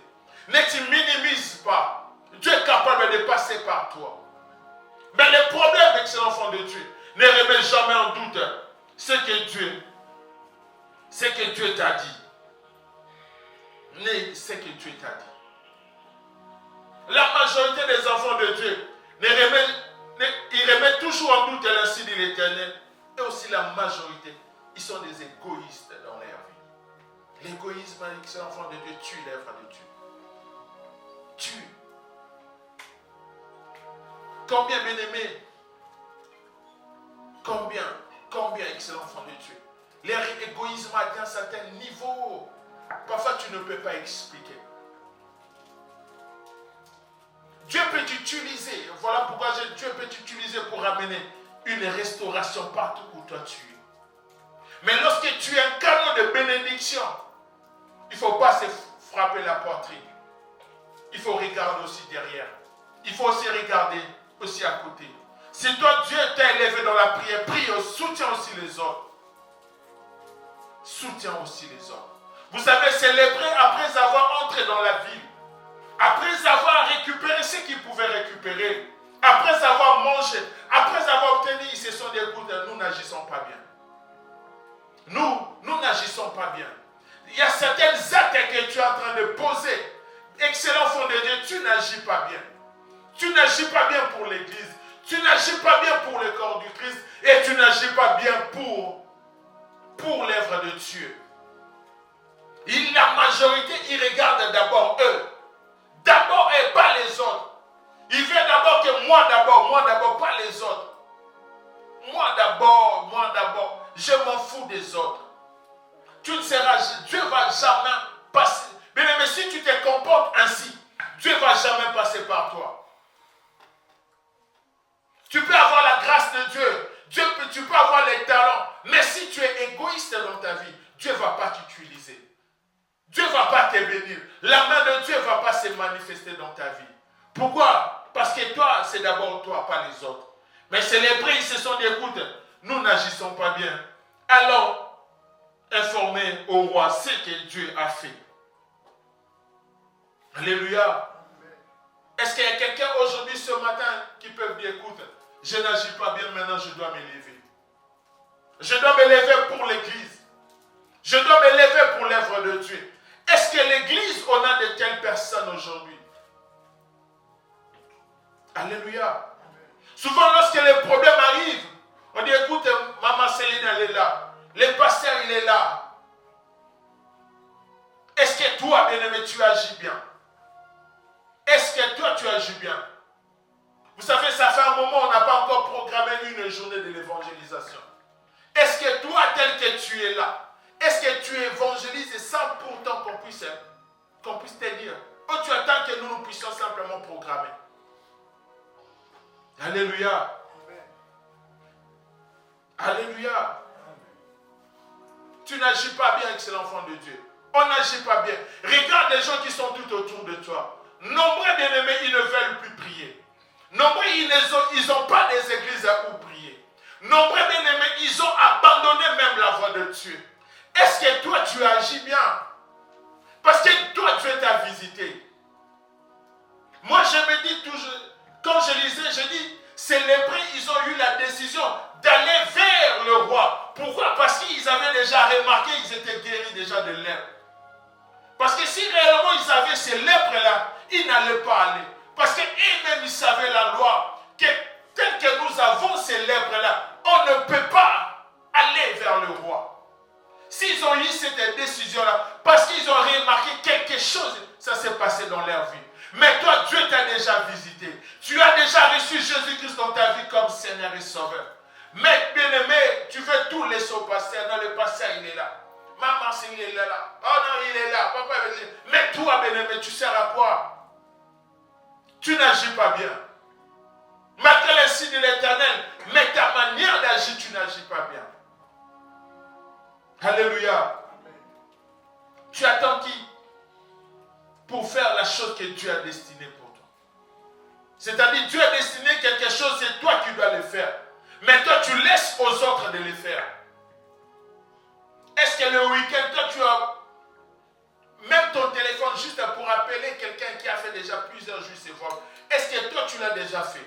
Ne te minimise pas. Dieu est capable de passer par toi. Mais le problème avec ces enfants de Dieu, ne remet jamais en doute ce que Dieu t'a dit. Ce que Dieu t'a dit. La majorité des enfants de Dieu, ils remettent toujours en doute l'ainsi de l'Éternel. Et aussi la majorité, ils sont des égoïstes dans leur vie. L'égoïsme avec ces enfants de Dieu tue l'œuvre de Dieu. Tue. Combien, bien-aimés, combien, excellents enfants de Dieu, leur égoïsme atteint un certain niveau. Parfois, tu ne peux pas expliquer. Dieu peut t'utiliser. Voilà pourquoi Dieu peut t'utiliser pour amener une restauration partout où toi tu es. Mais lorsque tu es un canon de bénédiction, il ne faut pas se frapper la poitrine. Il faut regarder aussi derrière. Il faut aussi regarder aussi à côté. Si toi, Dieu t'a élevé dans la prière, prie, soutiens aussi les autres. Soutiens aussi les autres. Vous savez, célébrer après avoir entré dans la ville, après avoir récupéré ce qu'ils pouvaient récupérer, après avoir mangé, après avoir obtenu, ils se sont dit, écoute, nous n'agissons pas bien. Nous n'agissons pas bien. Il y a certaines actes que tu es en train de poser. Excellent fond de Dieu, tu n'agis pas bien. Tu n'agis pas bien pour l'Église. Tu n'agis pas bien pour le corps du Christ. Et tu n'agis pas bien pour l'œuvre de Dieu. La majorité, ils regardent d'abord eux. D'abord et pas les autres. Il veut d'abord que moi d'abord, pas les autres. Moi d'abord, je m'en fous des autres. Dieu ne va jamais passer. Mais si tu te comportes ainsi, Dieu ne va jamais passer par toi. Tu peux avoir la grâce de Dieu, tu peux avoir les talents, mais si tu es égoïste dans ta vie, Dieu ne va pas t'utiliser. Dieu ne va pas te bénir. La main de Dieu ne va pas se manifester dans ta vie. Pourquoi? Parce que toi, c'est d'abord toi, pas les autres. Mais c'est les prêts, ils se sont dit, écoute, nous n'agissons pas bien. Alors, informer au roi ce que Dieu a fait. Alléluia. Est-ce qu'il y a quelqu'un aujourd'hui, ce matin, qui peut dire, écoute, je n'agis pas bien, maintenant je dois m'élever. Je dois m'élever pour l'Église. Je dois m'élever pour l'œuvre de Dieu. Est-ce que l'Église, on a de telles personnes aujourd'hui? Alléluia. Souvent, lorsque les problèmes arrivent, on dit, écoute, maman Céline, elle est là. Le pasteur, il est là. Est-ce que que toi, bien-aimé, tu agis bien? Est-ce que toi, tu agis bien? Vous savez, ça fait un moment, on n'a pas encore programmé une journée de l'évangélisation. Est-ce que toi, tel que tu es là, est-ce que tu évangélises sans pourtant qu'on puisse te dire? Ou tu attends que nous puissions simplement programmer? Alléluia. Alléluia. Tu n'agis pas bien avec cet enfant de Dieu. On n'agit pas bien. Regarde les gens qui sont tout autour de toi. Nombreux bien-aimés, ils ne veulent plus prier. Nombreux, ils n'ont pas des églises où prier. Nombreux bien-aimés, ils ont abandonné même la voie de Dieu. Est-ce que toi, tu agis bien? Parce que toi, Dieu t'a visité. Moi, je me dis toujours, quand je lisais, je dis, ces lépreux, ils ont eu la décision d'aller vers le roi. Pourquoi? Parce qu'ils avaient déjà remarqué qu'ils étaient guéris déjà de lèpre. Parce que si réellement ils avaient ces lèpres-là, ils n'allaient pas aller. Parce qu'eux-mêmes, ils savaient la loi, que tel que nous avons ces lèpres-là, on ne peut pas aller vers le roi. S'ils ont eu cette décision-là, parce qu'ils ont remarqué quelque chose, ça s'est passé dans leur vie. Mais toi, Dieu t'a déjà visité. Tu as déjà reçu Jésus-Christ dans ta vie comme Seigneur et Sauveur. Mais bien-aimé, tu veux tout laisser au pasteur. Non, le pasteur, il est là. Maman, il est là. Oh non, il est là. Papa, il est là. Mais toi, bien-aimé, tu sers à quoi? Tu n'agis pas bien. Malgré les signes de l'Éternel, mais ta manière d'agir, tu n'agis pas bien. Alléluia. Tu attends qui? Pour faire la chose que Dieu a destinée pour toi. C'est-à-dire, Dieu a destiné quelque chose, c'est toi qui dois le faire. Mais toi, tu laisses aux autres de le faire. Est-ce que le week-end, toi, tu as même ton téléphone juste pour appeler quelqu'un qui a fait déjà plusieurs jours ses voix? Est-ce que toi, tu l'as déjà fait?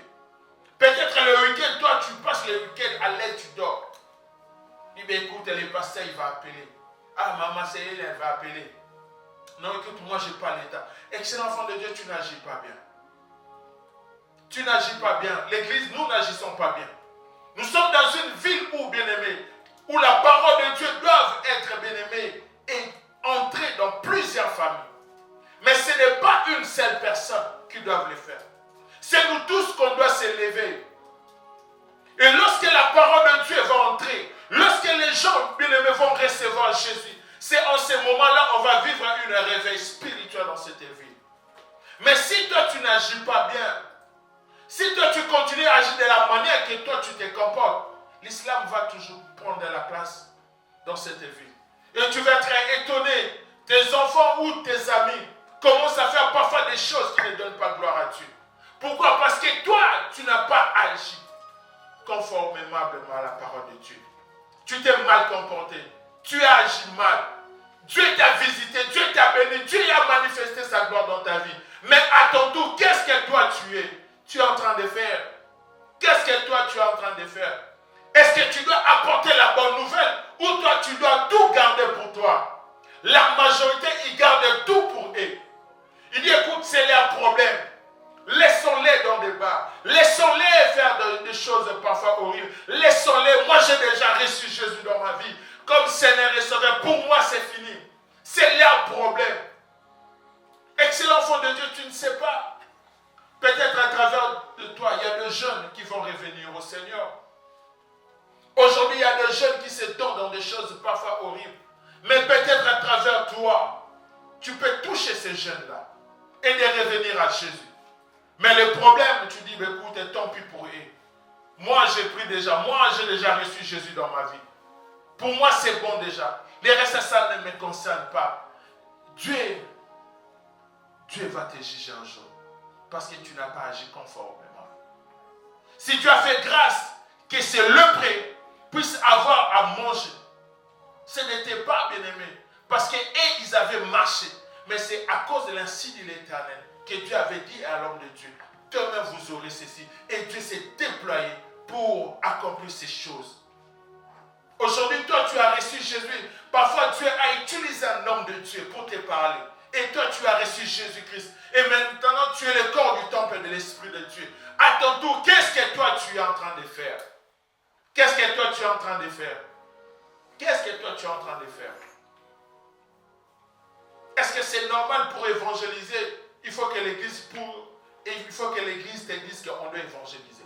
Peut-être le week-end, toi, tu passes le week-end à l'aide, tu dors. Il dit, écoute, le pasteur, il va appeler. Ah, maman, c'est elle va appeler. Non, écoute, moi, je n'ai pas l'état. Excellent enfant de Dieu, tu n'agis pas bien. Tu n'agis pas bien. L'église, nous n'agissons pas bien. Nous sommes dans une ville où, bien-aimés, où la parole de Dieu doit être, bien-aimée, et entrer dans plusieurs familles. Mais ce n'est pas une seule personne qui doit le faire. C'est nous tous qu'on doit s'élever. Et lorsque la parole de Dieu va entrer, lorsque les gens, bien-aimés, vont recevoir Jésus, c'est en ce moment-là qu'on va vivre une réveil spirituel dans cette ville. Mais si toi, tu n'agis pas bien, si toi, tu continues à agir de la manière que toi, tu te comportes, l'islam va toujours prendre de la place dans cette ville. Et tu vas être étonné, tes enfants ou tes amis commencent à faire parfois des choses qui ne donnent pas gloire à Dieu. Pourquoi? Parce que toi, tu n'as pas agi conformément à la parole de Dieu. Tu t'es mal comporté. Tu as agi mal. Dieu t'a visité, Dieu t'a béni, Dieu a manifesté sa gloire dans ta vie. Mais à ton tour, qu'est-ce que toi tu es en train de faire? Qu'est-ce que toi tu es en train de faire? Est-ce que tu dois apporter la bonne nouvelle ou toi tu dois tout garder pour toi? La majorité, ils gardent tout pour eux. Il dit, écoute, c'est leur problème. Laissons-les dans des bars. Laissons-les faire des choses parfois horribles. Laissons-les. Moi, j'ai déjà reçu Jésus dans ma vie. Comme Seigneur et Sauveur. Pour moi, c'est fini. C'est leur problème. Excellent enfant de Dieu, tu ne sais pas. Peut-être à travers de toi, il y a des jeunes qui vont revenir au Seigneur. Aujourd'hui, il y a des jeunes qui se donnent dans des choses parfois horribles. Mais peut-être à travers toi, tu peux toucher ces jeunes-là et les revenir à Jésus. Mais le problème, tu dis, écoute, tant pis pour eux. Moi, j'ai pris déjà, moi, j'ai déjà reçu Jésus dans ma vie. Pour moi, c'est bon déjà. Les restes, ça ne me concerne pas. Dieu va te juger un jour. Parce que tu n'as pas agi conformément. Si tu as fait grâce, que ces lépreux puissent avoir à manger, ce n'était pas bien aimé. Parce qu'eux, ils avaient marché. Mais c'est à cause de l'insigne de l'Éternel que Dieu avait dit à l'homme de Dieu, demain vous aurez ceci. Et Dieu s'est déployé pour accomplir ces choses. Aujourd'hui, toi, tu as reçu Jésus. Parfois, Dieu a utilisé un homme de Dieu pour te parler. Et toi, tu as reçu Jésus-Christ. Et maintenant, tu es le corps du temple de l'Esprit de Dieu. À ton tour, qu'est-ce que toi, tu es en train de faire? Qu'est-ce que toi, tu es en train de faire? Qu'est-ce que toi, tu es en train de faire? Est-ce que c'est normal pour évangéliser, il faut que l'église te dise qu'on doit évangéliser?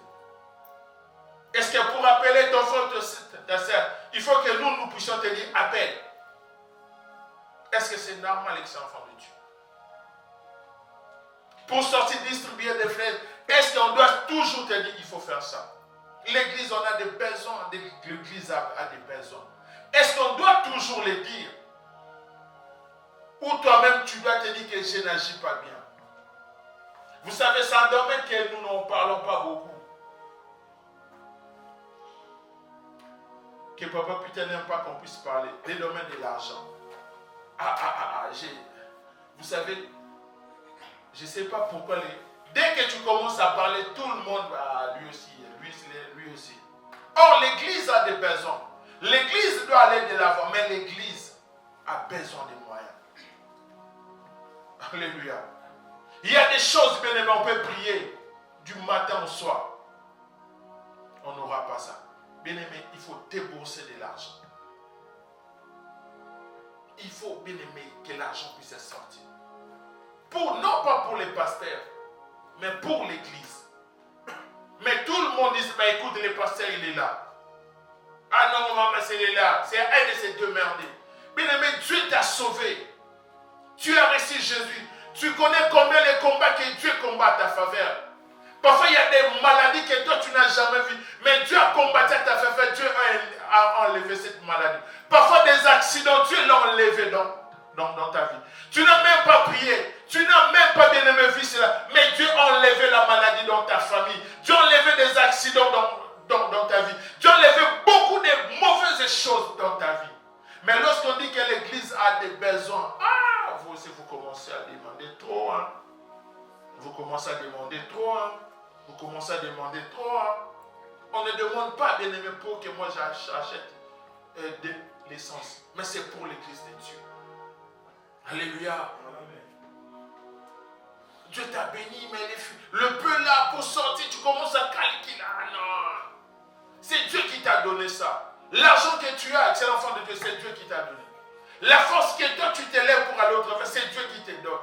Est-ce que pour appeler ton frère, ta soeur, il faut que nous puissions te dire appelle? Est-ce que c'est normal avec ces enfants de Dieu? Pour sortir distribuer des fraises, est-ce qu'on doit toujours te dire il faut faire ça? L'église, on a des besoins, l'église a des besoins. Est-ce qu'on doit toujours les dire? Ou toi-même tu dois te dire que je n'agis pas bien? Vous savez, c'est un domaine que nous n'en parlons pas beaucoup. Que papa putain n'aime pas qu'on puisse parler. Les domaines de l'argent. Vous savez, je ne sais pas pourquoi dès que tu commences à parler, tout le monde va lui aussi. Or, l'église a des besoins. L'église doit aller de l'avant, mais l'église a besoin de moyens. Alléluia. Il y a des choses, bien aimé, on peut prier du matin au soir. On n'aura pas ça. Bien aimé, il faut débourser de l'argent. Il faut, bien aimé, que l'argent puisse sortir. Non pas pour les pasteurs, mais pour l'église. Mais tout le monde dit, bah, écoute, le pasteur, il est là. Ah non, maman, c'est il est là. C'est à elle de se demerder. Bien aimé, Dieu t'a sauvé. Tu as reçu Jésus. Tu connais combien les combats que Dieu combat à ta faveur. Parfois, il y a des maladies que toi, tu n'as jamais vues. Mais Dieu a combattu à ta faveur. Dieu a enlevé cette maladie. Parfois, des accidents, Dieu l'a enlevé dans ta vie. Tu n'as même pas prié. Tu n'as même pas bien aimé vu cela. Mais Dieu a enlevé la maladie dans ta famille. Dieu a enlevé des accidents dans ta vie. Dieu a enlevé beaucoup de mauvaises choses dans ta vie. Mais lorsqu'on dit que l'église a des besoins, vous aussi vous commencez à demander trop. Hein? Vous commencez à demander trop. Hein? Vous commencez à demander trop. Hein? On ne demande pas, bien aimé, pour que moi j'achète de l'essence. Mais c'est pour l'église de Dieu. Alléluia. Dieu t'a béni, mais le peu là pour sortir, tu commences à calculer. Ah non. C'est Dieu qui t'a donné ça. L'argent que tu as, c'est l'enfant de Dieu, c'est Dieu qui t'a donné. La force que toi tu t'élèves pour aller au travail, c'est Dieu qui te donne.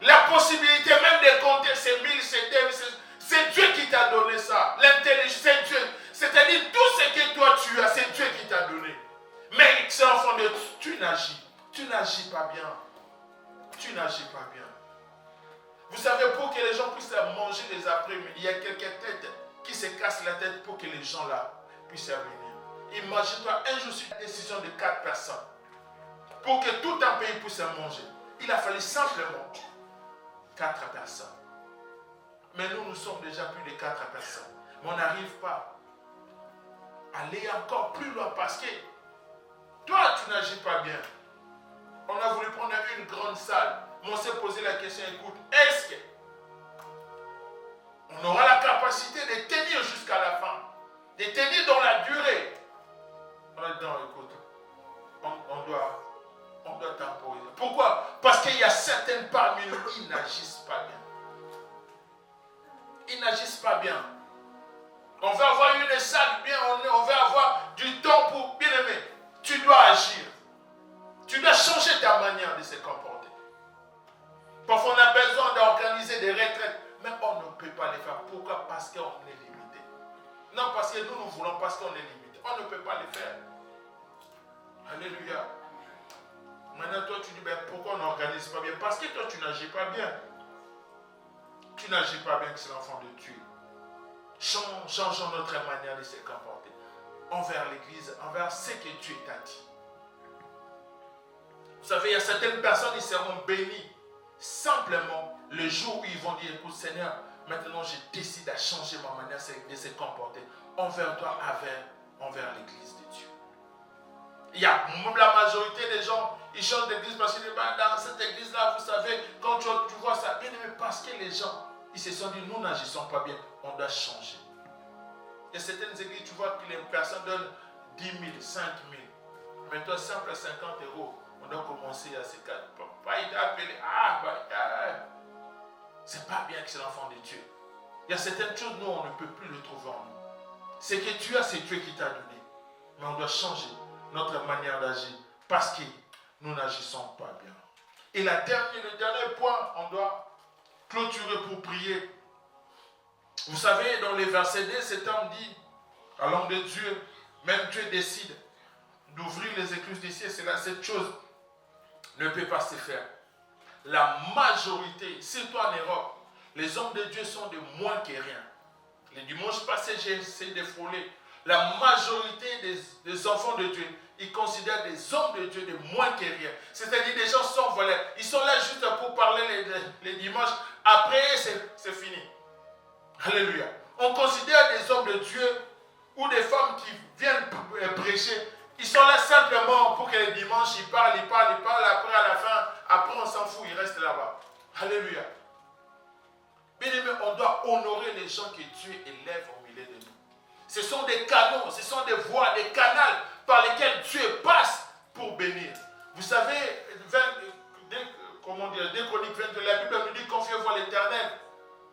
La possibilité même de compter ces 1000, ces 2000, c'est Dieu qui t'a donné ça. L'intelligence, c'est Dieu. C'est-à-dire tout ce que toi tu as, c'est Dieu qui t'a donné. Mais c'est l'enfant de Dieu, tu n'agis pas bien. Tu n'agis pas bien. Vous savez, pour que les gens puissent manger les après-midi, il y a quelques têtes qui se cassent la tête pour que les gens là puissent venir. Imagine-toi, un jour, sur une décision de 4 personnes, pour que tout un pays puisse manger. Il a fallu simplement 4 personnes. Mais nous sommes déjà plus de 4 personnes. Mais on n'arrive pas à aller encore plus loin parce que toi, tu n'agis pas bien. On a voulu prendre une grande salle. Mais on s'est posé la question, écoute, est-ce qu'on aura la capacité de tenir jusqu'à la fin? De tenir dans la durée? On a dit, non, écoute, on doit temporiser. Pourquoi? Parce qu'il y a certaines parmi nous qui n'agissent pas bien. Ils n'agissent pas bien. On veut avoir une salle bien, on veut avoir du temps pour bien aimer. Tu dois agir. Tu dois changer ta manière de se comporter. Parfois, on a besoin d'organiser des retraites, mais on ne peut pas les faire. Pourquoi? Parce qu'on est limité. Non, parce que nous voulons, parce qu'on est limité. On ne peut pas les faire. Alléluia. Maintenant, toi, tu dis, ben, pourquoi on n'organise pas bien? Parce que toi, tu n'agis pas bien. Tu n'agis pas bien que c'est l'enfant de Dieu. Changeons notre manière de se comporter envers l'Église, envers ce que Dieu t'a dit. Vous savez, il y a certaines personnes qui seront bénies simplement le jour où ils vont dire, écoute Seigneur, maintenant je décide à changer ma manière de se comporter envers toi, envers l'Église de Dieu. Il y a la majorité des gens, ils changent d'église parce que dans cette église-là, vous savez, quand tu vois ça, bien aimé, parce que les gens, ils se sont dit, nous n'agissons pas bien, on doit changer. Il y a certaines églises, tu vois que les personnes donnent 10 000, 5 000. Mais toi, simple 50 €, on doit commencer à se calmer. Papa, il t'a appelé, c'est pas bien que c'est l'enfant de Dieu. Il y a certaines choses, nous, on ne peut plus le trouver en nous. Ce que tu as, c'est Dieu qui t'a donné. Mais on doit changer notre manière d'agir parce que nous n'agissons pas bien. Et le dernier point, on doit clôturer pour prier. Vous savez, dans les versets 2, cet homme dit, à l'homme de Dieu, même Dieu décide d'ouvrir les écluses des cieux, c'est là, cette chose ne peut pas se faire. La majorité, surtout en Europe, les hommes de Dieu sont de moins que rien. Les dimanches passés, j'ai essayé de frôler. La majorité des enfants de Dieu, ils considèrent des hommes de Dieu de moins que rien. C'est-à-dire des gens sans volets. Ils sont là juste pour parler les dimanches. Après, c'est fini. Alléluia. On considère des hommes de Dieu ou des femmes qui viennent prêcher. Ils sont là simplement pour que les dimanches, ils parlent. Après, à la fin, après, on s'en fout, ils restent là-bas. Alléluia. Bien-aimés, on doit honorer les gens que Dieu élève au milieu de nous. Ce sont des canaux, ce sont des voies, des canaux par lesquels Dieu passe pour bénir. Vous savez, 2 Chroniques 22, la Bible nous dit, confiez-vous à l'Éternel.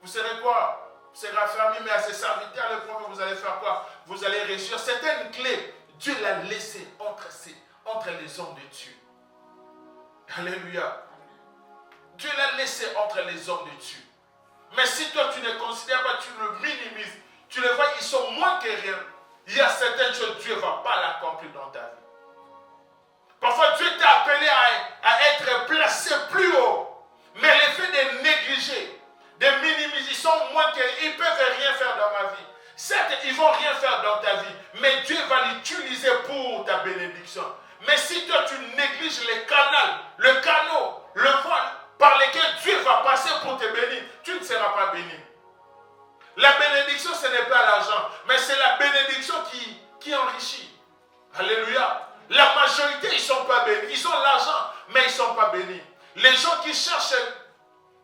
Vous serez quoi? Vous serez affermis, mais à ses serviteurs, le prophète, vous allez faire quoi? Vous allez réussir. Certaines clés, Dieu l'a laissé entre les hommes de Dieu. Alléluia. Dieu l'a laissé entre les hommes de Dieu. Mais si toi tu ne considères pas, tu le minimises, tu les vois, ils sont moins que rien. Il y a certaines choses, Dieu ne va pas l'accomplir dans ta vie. Parfois, Dieu t'a appelé à être placé plus haut. Mais le fait de négliger, de minimiser, ils sont moins que rien, ils ne peuvent rien faire dans ma vie. Certes, ils ne vont rien faire dans ta vie, mais Dieu va l'utiliser pour ta bénédiction. Mais si toi tu négliges les canaux, le voie par lesquels Dieu va passer pour te bénir, tu ne seras pas béni. La bénédiction, ce n'est pas l'argent, mais c'est la bénédiction qui enrichit. Alléluia. La majorité, ils ne sont pas bénis. Ils ont l'argent, mais ils ne sont pas bénis. Les gens qui cherchent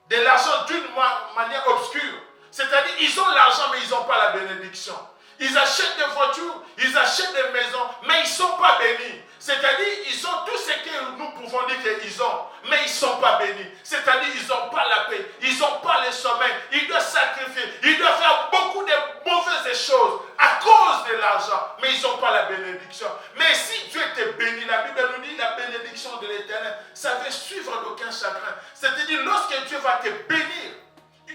de l'argent d'une manière obscure, c'est-à-dire ils ont l'argent, mais ils n'ont pas la bénédiction. Ils achètent des voitures, ils achètent des maisons, mais ils ne sont pas bénis. C'est-à-dire, ils ont tout ce que nous pouvons dire qu'ils ont, mais ils ne sont pas bénis. C'est-à-dire, ils n'ont pas la paix, ils n'ont pas le sommeil, ils doivent sacrifier, ils doivent faire beaucoup de mauvaises choses à cause de l'argent, mais ils n'ont pas la bénédiction. Mais si Dieu te bénit, la Bible nous dit la bénédiction de l'Éternel, ça veut suivre d'aucun chagrin. C'est-à-dire, lorsque Dieu va te bénir,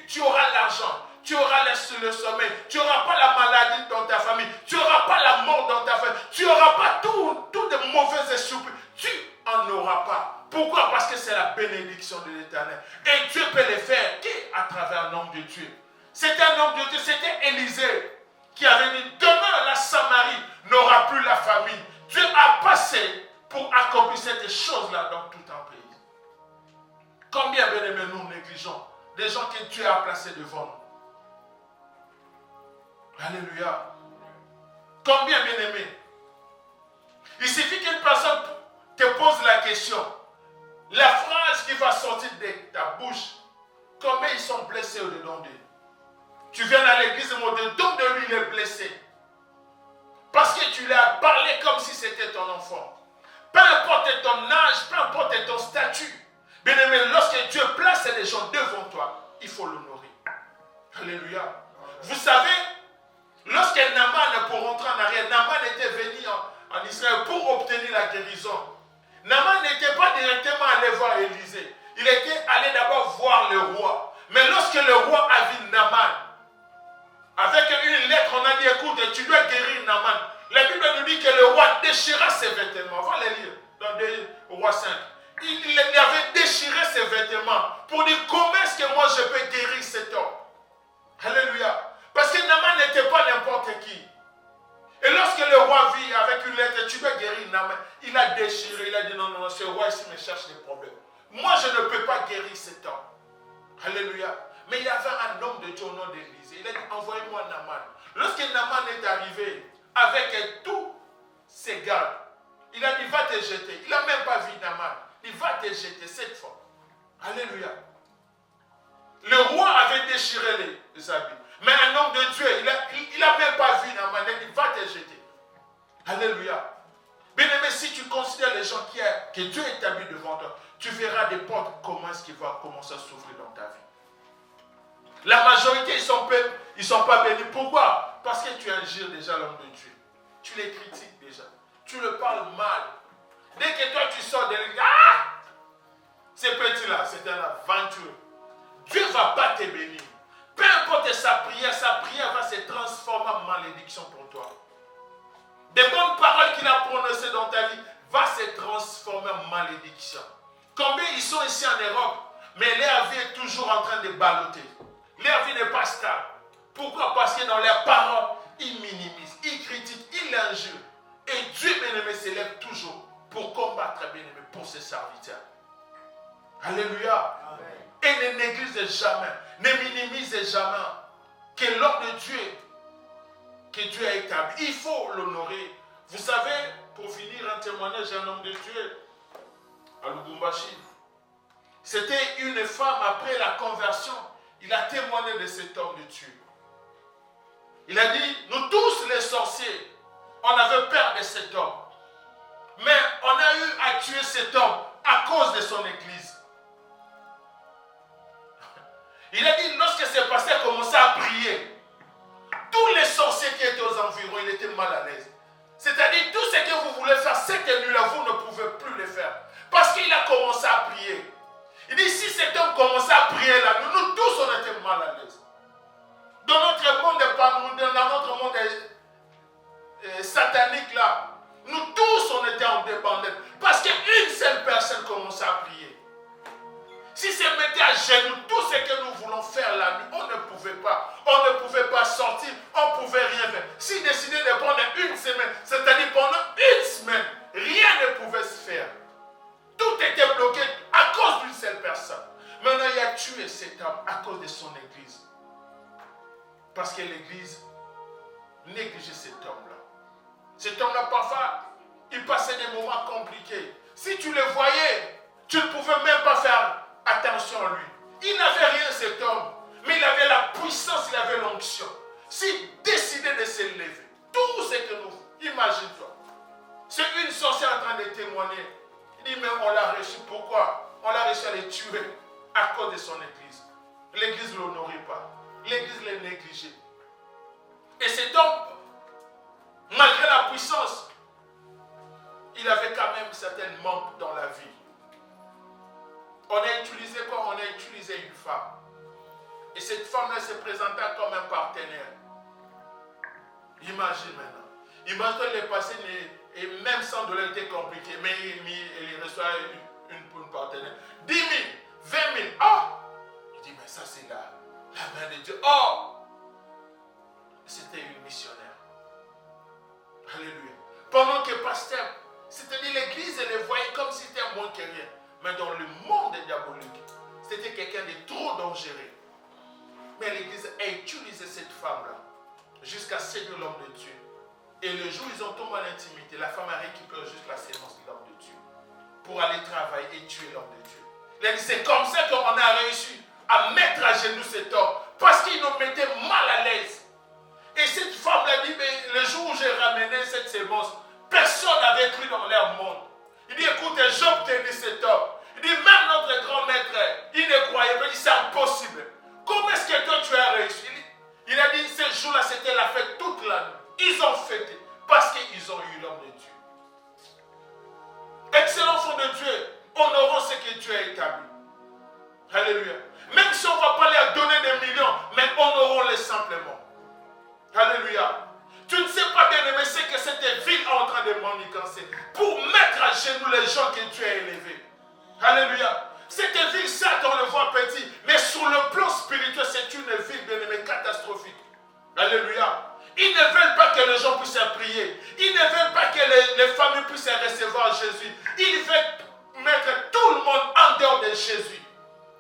tu auras l'argent. Tu auras le sommeil, tu n'auras pas la maladie dans ta famille, tu n'auras pas la mort dans ta famille, tu n'auras pas toutes de mauvaises surprises, tu n'en auras pas. Pourquoi? Parce que c'est la bénédiction de l'Éternel. Et Dieu peut le faire qu'à travers un homme de Dieu. C'était un homme de Dieu, c'était Élisée qui avait dit, demain la Samarie n'aura plus la famille. Dieu a passé pour accomplir cette chose-là dans tout un pays. Combien, bien aimés, nous négligeons des gens que Dieu a placés devant nous? Alléluia. Combien, bien aimé? Il suffit qu'une personne te pose la question. La phrase qui va sortir de ta bouche, combien ils sont blessés au-dedans d'eux? Tu viens à l'église et au-dedans de lui, il est blessé. Parce que tu lui as parlé comme si c'était ton enfant. Peu importe ton âge, peu importe ton statut. Bien aimé, lorsque Dieu place les gens devant toi, il faut l'honorer. Alléluia. Vous savez, lorsque Naaman, pour rentrer en arrière, Naaman était venu en Israël pour obtenir la guérison. Naaman n'était pas directement allé voir Élisée. Il était allé d'abord voir le roi. Mais lorsque le roi a vu Naaman, avec une lettre, on a dit, écoute, tu dois guérir Naaman. La Bible nous dit que le roi déchira ses vêtements. On va les lire dans 2 Rois 5. Il avait déchiré ses vêtements pour dire, comment est-ce que moi je peux guérir cet homme? Alléluia. Parce que Naaman n'était pas n'importe qui. Et lorsque le roi vit avec une lettre, tu dois guérir Naaman, il a déchiré, il a dit non, ce roi ici me cherche des problèmes. Moi, je ne peux pas guérir cet homme. Alléluia. Mais il y avait un homme de Dieu au nom d'Élisée. Il a dit, envoyez-moi Naaman. Lorsque Naaman est arrivé avec tous ses gardes, il a dit, va te jeter. Il n'a même pas vu Naaman. Il va te jeter cette fois. Alléluia. Le roi avait déchiré les habits. Mais un homme de Dieu, il n'a même pas vu Naaman, il va te jeter. Alléluia. Bien-aimé, si tu considères les gens que Dieu établit devant toi, tu verras des portes, comment est-ce qu'ils vont commencer à s'ouvrir dans ta vie. La majorité, ils ne sont pas bénis. Pourquoi? Parce que tu injures déjà l'homme de Dieu. Tu les critiques déjà. Tu le parles mal. Dès que toi tu sors de l'église, Ces petits-là, c'est une aventure. Dieu ne va pas te bénir. Peu importe sa prière va se transformer en malédiction pour toi. Des bonnes paroles qu'il a prononcées dans ta vie va se transformer en malédiction. Combien ils sont ici en Europe, mais leur vie est toujours en train de balloter. Leur vie n'est pas stable. Pourquoi? Parce que dans leurs paroles, ils minimisent, ils critiquent, ils l'injurent. Et Dieu, bien-aimé, s'élève toujours pour combattre, bien-aimé, pour ses serviteurs. Alléluia. Amen. Et ne néglige jamais, ne minimise jamais que l'homme de Dieu, que Dieu a établi. Il faut l'honorer. Vous savez, pour finir un témoignage d'un homme de Dieu à Lubumbashi, c'était une femme après la conversion. Il a témoigné de cet homme de Dieu. Il a dit, nous tous les sorciers, on avait peur de cet homme. Mais on a eu à tuer cet homme à cause de son église. Il a dit, lorsque ce pasteur commençait à prier, tous les sorciers qui étaient aux environs, ils étaient mal à l'aise. C'est-à-dire, tout ce que vous voulez faire cette nuit-là, vous ne pouvez plus le faire. Parce qu'il a commencé à prier. Il dit, si cet homme commençait à prier là, nous tous, on était mal à l'aise. Dans notre monde satanique là, nous tous, on était en dépendance. Parce qu'une seule personne commençait à prier. Si se mettait à genoux, tout ce que nous voulons faire la nuit, on ne pouvait pas. On ne pouvait pas sortir, on ne pouvait rien faire. Si décidait de prendre une semaine, c'est-à-dire pendant une semaine, rien ne pouvait se faire. Tout était bloqué à cause d'une seule personne. Maintenant, il a tué cet homme à cause de son église. Parce que l'église négligeait cet homme-là. Cet homme-là, parfois, il passait des moments compliqués. Si tu le voyais, tu ne pouvais même pas faire attention à lui. Il n'avait rien, cet homme, mais il avait la puissance, il avait l'onction. S'il décidait de se lever, tout ce que nous, imagine-toi, c'est une sorcière en train de témoigner. Il dit, mais on l'a réussi. Pourquoi? On l'a réussi à les tuer à cause de son église. L'église ne l'honorait pas. L'église l'a négligé. Et cet homme, malgré la puissance, il avait quand même certains manques dans la vie. On a utilisé quoi? On a utilisé une femme. Et cette femme-là se présenta comme un partenaire. Imagine maintenant. Imagine les passés, et même $100 était compliqué, mais il reçoit une partenaire. 10 000, 20 000. Oh! Il dit, mais ça c'est la main de Dieu. Oh! C'était une missionnaire. Alléluia. Pendant que pasteur, c'est-à-dire l'église, elle les voyait comme si c'était moins que rien. Mais dans le monde diabolique, c'était quelqu'un de trop dangereux. Mais l'église a utilisé cette femme-là jusqu'à séduire l'homme de Dieu. Et le jour où ils ont tombé en intimité, la femme a récupéré juste la sémence de l'homme de Dieu pour aller travailler et tuer l'homme de Dieu. C'est comme ça qu'on a réussi à mettre à genoux cet homme parce qu'il nous mettait mal à l'aise. Et cette femme-là dit, mais le jour où j'ai ramené cette sémence, personne n'avait cru dans leur monde. Il dit, écoutez, j'obtenais cet homme. Il dit, même notre grand maître, il ne croyait pas. Il dit, c'est impossible. Comment est-ce que toi tu as réussi? Il a dit, ce jour-là, c'était la fête toute la nuit. Ils ont fêté parce qu'ils ont eu l'homme de Dieu. Excellent enfant de Dieu, honorons ce que Dieu a établi. Alléluia. Même si on ne va pas leur donner des millions, mais honorons-les simplement. Alléluia. Tu ne sais pas bien aimer ce que cette ville est en train de manigancer pour mettre à genoux les gens que Dieu a élevés. Alléluia. Cette ville, certes, on le voit petit, mais sur le plan spirituel, c'est une ville bien aimée catastrophique. Alléluia. Ils ne veulent pas que les gens puissent prier. Ils ne veulent pas que les familles puissent recevoir Jésus. Ils veulent mettre tout le monde en dehors de Jésus.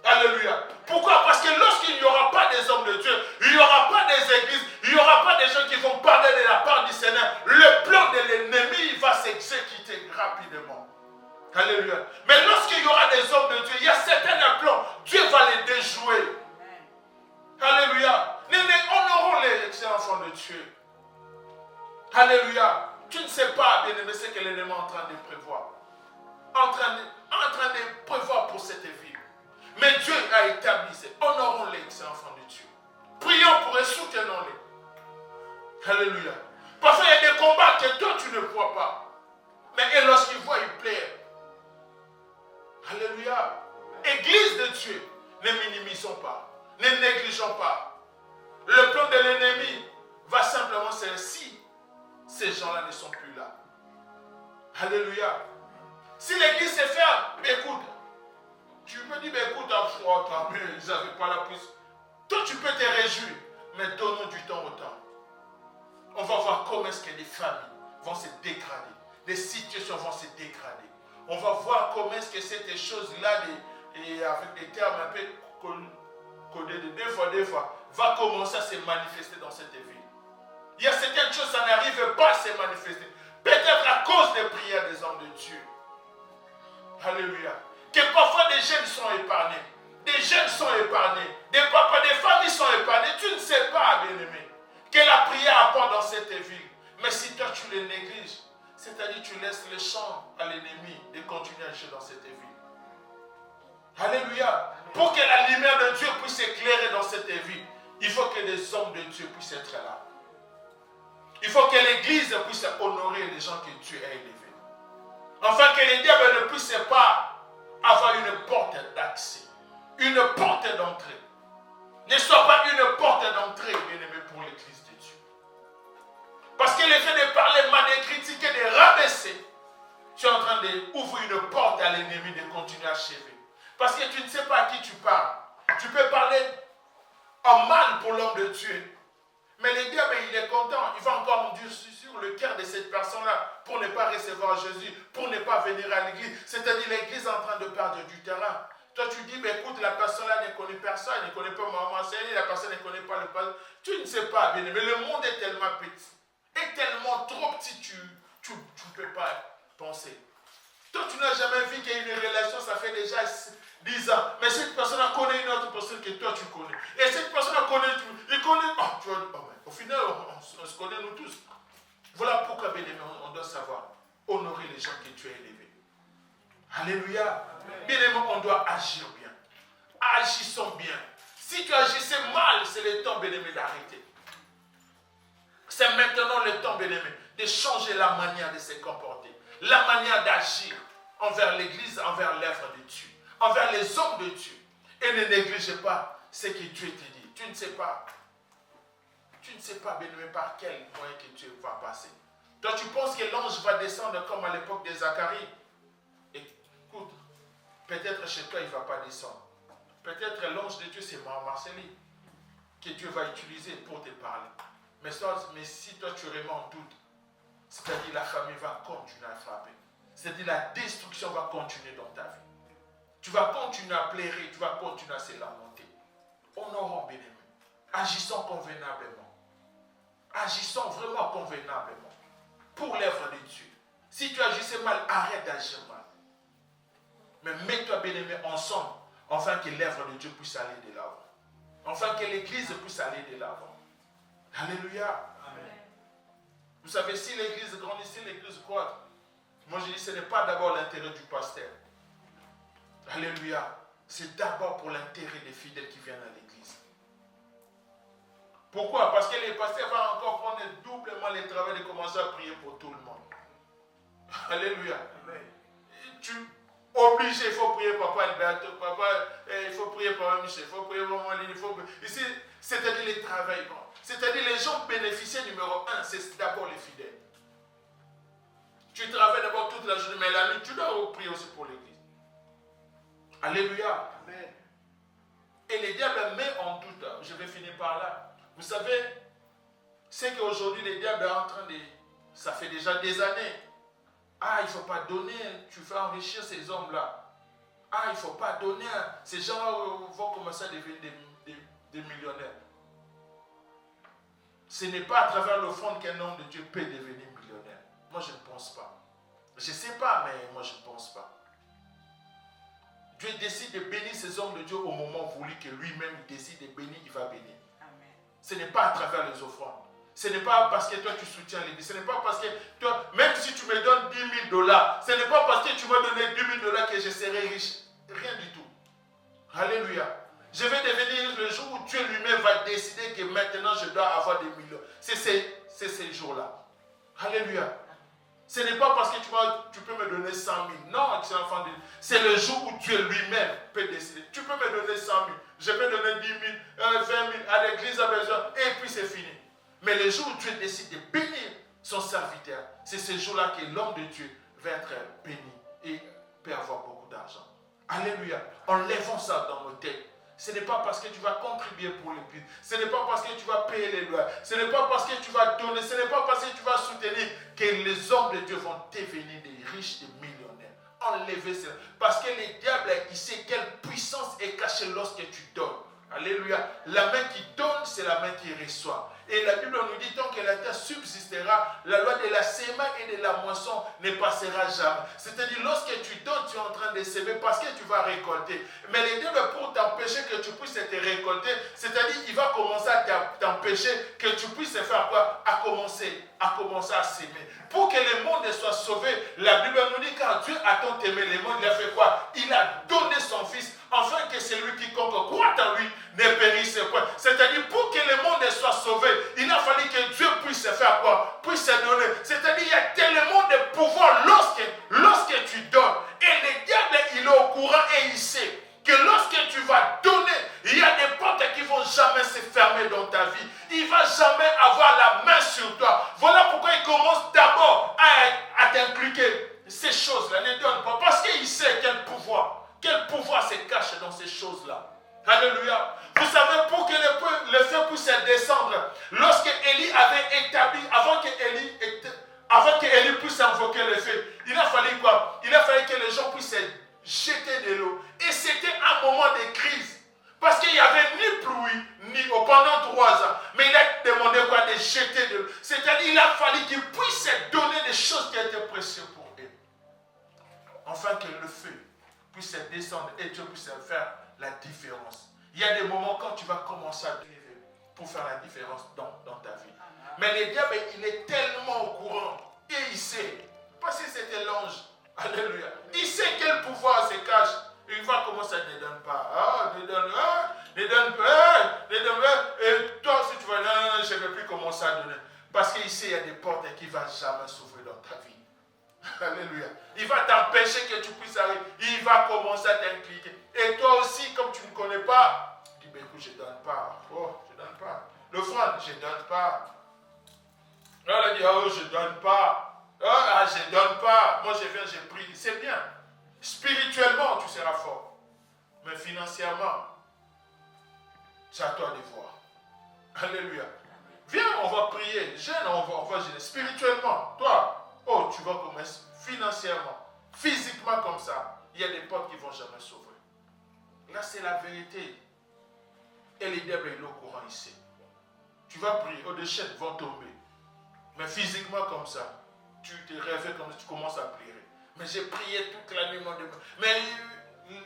Alléluia. Pourquoi? Parce que lorsqu'il n'y aura pas des hommes de Dieu, il n'y aura pas des églises, il n'y aura pas des gens qui vont parler de la part du Seigneur, le plan de l'ennemi va s'exécuter rapidement. Alléluia. Mais lorsqu'il y aura des hommes de Dieu, il y a certains plans, Dieu va les déjouer. Alléluia. Honorons les excellents enfants de Dieu. Alléluia. Tu ne sais pas, bien-aimé, ce que l'ennemi est en train de prévoir. En train de prévoir pour cette ville. Mais Dieu a établi, honorons les excellents enfants de Dieu. Prions pour eux, soutenons-les. Alléluia. Parfois, il y a des combats que toi, tu ne vois pas. Mais lorsqu'ils voient, ils plairent. Alléluia. Dieu, ne minimisons pas, ne négligeons pas. Le plan de l'ennemi va simplement se si ces gens-là ne sont plus là. Alléluia. Si l'église se ferme, écoute, tu peux dire, écoute, tant mieux, ils n'avaient pas la puissance. Toi, tu peux te réjouir, mais donnons du temps au temps. On va voir comment est-ce que les familles vont se dégrader, les situations vont se dégrader. On va voir comment est-ce que cette chose-là, et avec des termes un peu codés de des fois, va commencer à se manifester dans cette ville. Il y a certaines choses, ça n'arrive pas à se manifester. Peut-être à cause des prières des hommes de Dieu. Alléluia. Que parfois des jeunes sont épargnés. Des jeunes sont épargnés. Des papas, des familles sont épargnées. Tu ne sais pas, bien-aimé, que la prière apporte dans cette ville. Mais si toi tu les négliges, c'est-à-dire tu laisses le champ à l'ennemi de continuer à agir dans cette ville. Alléluia. Pour que la lumière de Dieu puisse éclairer dans cette ville, il faut que les hommes de Dieu puissent être là. Il faut que l'Église puisse honorer les gens que Dieu a élevés. Afin que les diables ne puissent pas avoir une porte d'accès, une porte d'entrée. Ne soit pas une porte d'entrée, bien-aimé, pour l'Église de Dieu. Parce que le fait de parler mal, de critiquer, de rabaisser, tu es en train d'ouvrir une porte à l'ennemi de continuer à achever. Parce que tu ne sais pas à qui tu parles. Tu peux parler en mal pour l'homme de Dieu. Mais le diable, il est content. Il va encore enduire sur le cœur de cette personne-là pour ne pas recevoir Jésus, pour ne pas venir à l'église. C'est-à-dire l'église est en train de perdre du terrain. Toi, tu dis, mais écoute, la personne-là ne connaît personne, ne connaît pas maman, la personne ne connaît pas le pasteur. Tu ne sais pas, bien aimé. Le monde est tellement petit, est tellement trop petit, tu ne peux pas penser. Toi, tu n'as jamais vu qu'il y a une relation, ça fait déjà 10 ans. Mais cette personne-là connaît une autre personne que toi, tu connais. Et cette personne-là connaît, il connaît. Oh, tu vois, au final, on se connaît nous tous. Voilà pourquoi, bien aimé, on doit savoir honorer les gens que tu as élevés. Alléluia. Bien aimé, on doit agir bien. Agissons bien. Si tu agissais mal, c'est le temps, bien aimé, d'arrêter. C'est maintenant le temps, bien aimé, de changer la manière de se comporter, la manière d'agir envers l'Église, envers l'œuvre de Dieu, envers les hommes de Dieu. Et ne négligez pas ce que Dieu te dit. Tu ne sais pas. Tu ne sais pas, bien aimé, par quel moyen que Dieu va passer. Toi, tu penses que l'ange va descendre comme à l'époque de Zacharie. Écoute, peut-être chez toi, il ne va pas descendre. Peut-être l'ange de Dieu, c'est Marceli, que Dieu va utiliser pour te parler. Mais si toi, tu remets en doute, c'est-à-dire la famille va continuer à frapper. C'est-à-dire la destruction va continuer dans ta vie. Tu vas continuer à pleurer, tu vas continuer à se lamenter. Honorons, bien aimé. Agissons convenablement. Agissons vraiment convenablement pour l'œuvre de Dieu. Si tu agissais mal, arrête d'agir mal. Mais mets-toi, bien aimé, ensemble, afin que l'œuvre de Dieu puisse aller de l'avant. Afin que l'Église puisse aller de l'avant. Alléluia. Amen. Vous savez, si l'Église grandit, si l'Église croît, moi je dis, ce n'est pas d'abord l'intérêt du pasteur. Alléluia. C'est d'abord pour l'intérêt des fidèles qui viennent à l'Église. Pourquoi? Parce que les pasteurs vont encore prendre doublement le travail de commencer à prier pour tout le monde. Alléluia. Amen. Obligé, il faut prier papa Alberto, il faut prier papa Michel, il faut prier maman Lili, ici, c'est-à-dire les travailleurs. C'est-à-dire les gens bénéficiaires numéro 1, c'est d'abord les fidèles. Tu travailles d'abord toute la journée, mais la nuit, tu dois prier aussi pour l'église. Alléluia. Amen. Et les diables met en doute, je vais finir par là. Vous savez, c'est qu'aujourd'hui, les diables sont en train de... Ça fait déjà des années. Ah, il ne faut pas donner, tu fais enrichir ces hommes-là. Ah, il ne faut pas donner, ces gens vont commencer à devenir des millionnaires. Ce n'est pas à travers l'offrande qu'un homme de Dieu peut devenir millionnaire. Moi, je ne pense pas. Je ne sais pas, mais moi, je ne pense pas. Dieu décide de bénir ces hommes de Dieu au moment voulu que lui-même décide de bénir, il va bénir. Amen. Ce n'est pas à travers les offrandes. Ce n'est pas parce que toi tu soutiens l'église. Ce n'est pas parce que toi, même si tu me donnes $10 000, ce n'est pas parce que tu m'as donné $10 000 que je serai riche. Rien du tout. Alléluia. Je vais devenir le jour où Dieu lui-même va décider que maintenant je dois avoir des millions. C'est ces jours-là. Alléluia. Ce n'est pas parce que tu peux me donner 100 000. Non, excellent enfant de Dieu. C'est le jour où Dieu lui-même peut décider. Tu peux me donner 100 000. Je peux donner 10 000, 20 000. À l'église a besoin. Et puis c'est fini. Mais le jour où Dieu décide de bénir son serviteur, c'est ce jour-là que l'homme de Dieu va être béni et peut avoir beaucoup d'argent. Alléluia. Enlevons ça dans nos têtes. Ce n'est pas parce que tu vas contribuer pour l'église. Ce n'est pas parce que tu vas payer les lois. Ce n'est pas parce que tu vas donner. Ce n'est pas parce que tu vas soutenir que les hommes de Dieu vont devenir des riches, des millionnaires. Enlevez cela. Parce que le diable, il sait quelle puissance est cachée lorsque tu donnes. Alléluia. La main qui donne, c'est la main qui reçoit. Et la Bible nous dit, tant que la terre subsistera, la loi de la semaine et de la moisson ne passera jamais. C'est-à-dire, lorsque tu donnes, tu es en train de semer parce que tu vas récolter. Mais le diable, pour t'empêcher que tu puisses te récolter, c'est-à-dire, il va commencer à t'empêcher que tu puisses faire quoi? À commencer à s'aimer. Pour que le monde soit sauvé, la Bible nous dit, quand Dieu a tant aimé le monde, il a fait quoi? Il a donné son fils, afin que celui qui croit en lui ne périsse point. C'est-à-dire, pour que le monde soit sauvé, il a fallu que Dieu puisse faire quoi? Puisse donner. C'est-à-dire, il y a tellement de pouvoir lorsque tu donnes. Et le diable, il est au courant et il sait que lorsque tu vas donner, il y a des portes qui ne vont jamais se fermer dans ta vie. Il ne va jamais avoir la main sur toi. Voilà pourquoi il commence d'abord à t'inculquer ces choses-là. Ne donne pas. Parce qu'il sait quel pouvoir se cache dans ces choses-là. Alléluia. Vous savez, pour que le feu puisse descendre, lorsque Élie avait établi, avant que Élie puisse invoquer le feu, il a fallu quoi? Il a fallu que les gens puissent jeter de l'eau. Et c'était un moment de crise. Parce qu'il n'y avait ni pluie, ni eau pendant 3 ans. Mais il a demandé quoi? De jeter de l'eau. C'est-à-dire qu'il a fallu qu'il puisse donner des choses qui étaient précieuses pour eux. Afin que le feu puisse descendre et Dieu puisse faire la différence. Il y a des moments quand tu vas commencer à lever pour faire la différence dans ta vie. Mais le diable, il est tellement au courant et il sait. Parce que c'était l'ange. Alléluia. Il sait quel pouvoir se cache. Il va commencer à ne donne pas. Ne donne pas. Et toi, si tu vas dire, non, je ne vais plus commencer à donner. Parce qu'il sait qu'il y a des portes qui ne vont jamais s'ouvrir dans ta vie. Alléluia. Il va t'empêcher que tu puisses arriver. Il va commencer à t'impliquer. Et toi aussi, comme tu ne connais pas, dis, ben écoute, je ne donne pas. Oh, je ne donne pas. L'offrande, je ne donne pas. Là, il dit, oh, je ne donne pas. Ah, je ne donne pas. Moi, je viens, je prie. C'est bien. Spirituellement, tu seras fort. Mais financièrement, c'est à toi de voir. Alléluia. Viens, on va prier. Jeune, on va gêner. Spirituellement, toi, oh, tu vas commencer financièrement, physiquement comme ça. Il y a des portes qui ne vont jamais s'ouvrir. Là, c'est la vérité. Et les diables, il est au courant ici. Tu vas prier, des chaînes vont tomber. Mais physiquement comme ça, tu te réveilles comme ça, tu commences à prier. Mais j'ai prié toute la nuit, mon Dieu. Mais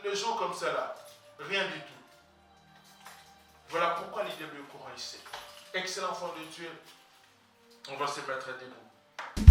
le jour comme ça là, rien du tout. Voilà pourquoi les diables est au courant ici. Excellent enfant de Dieu, on va se mettre debout.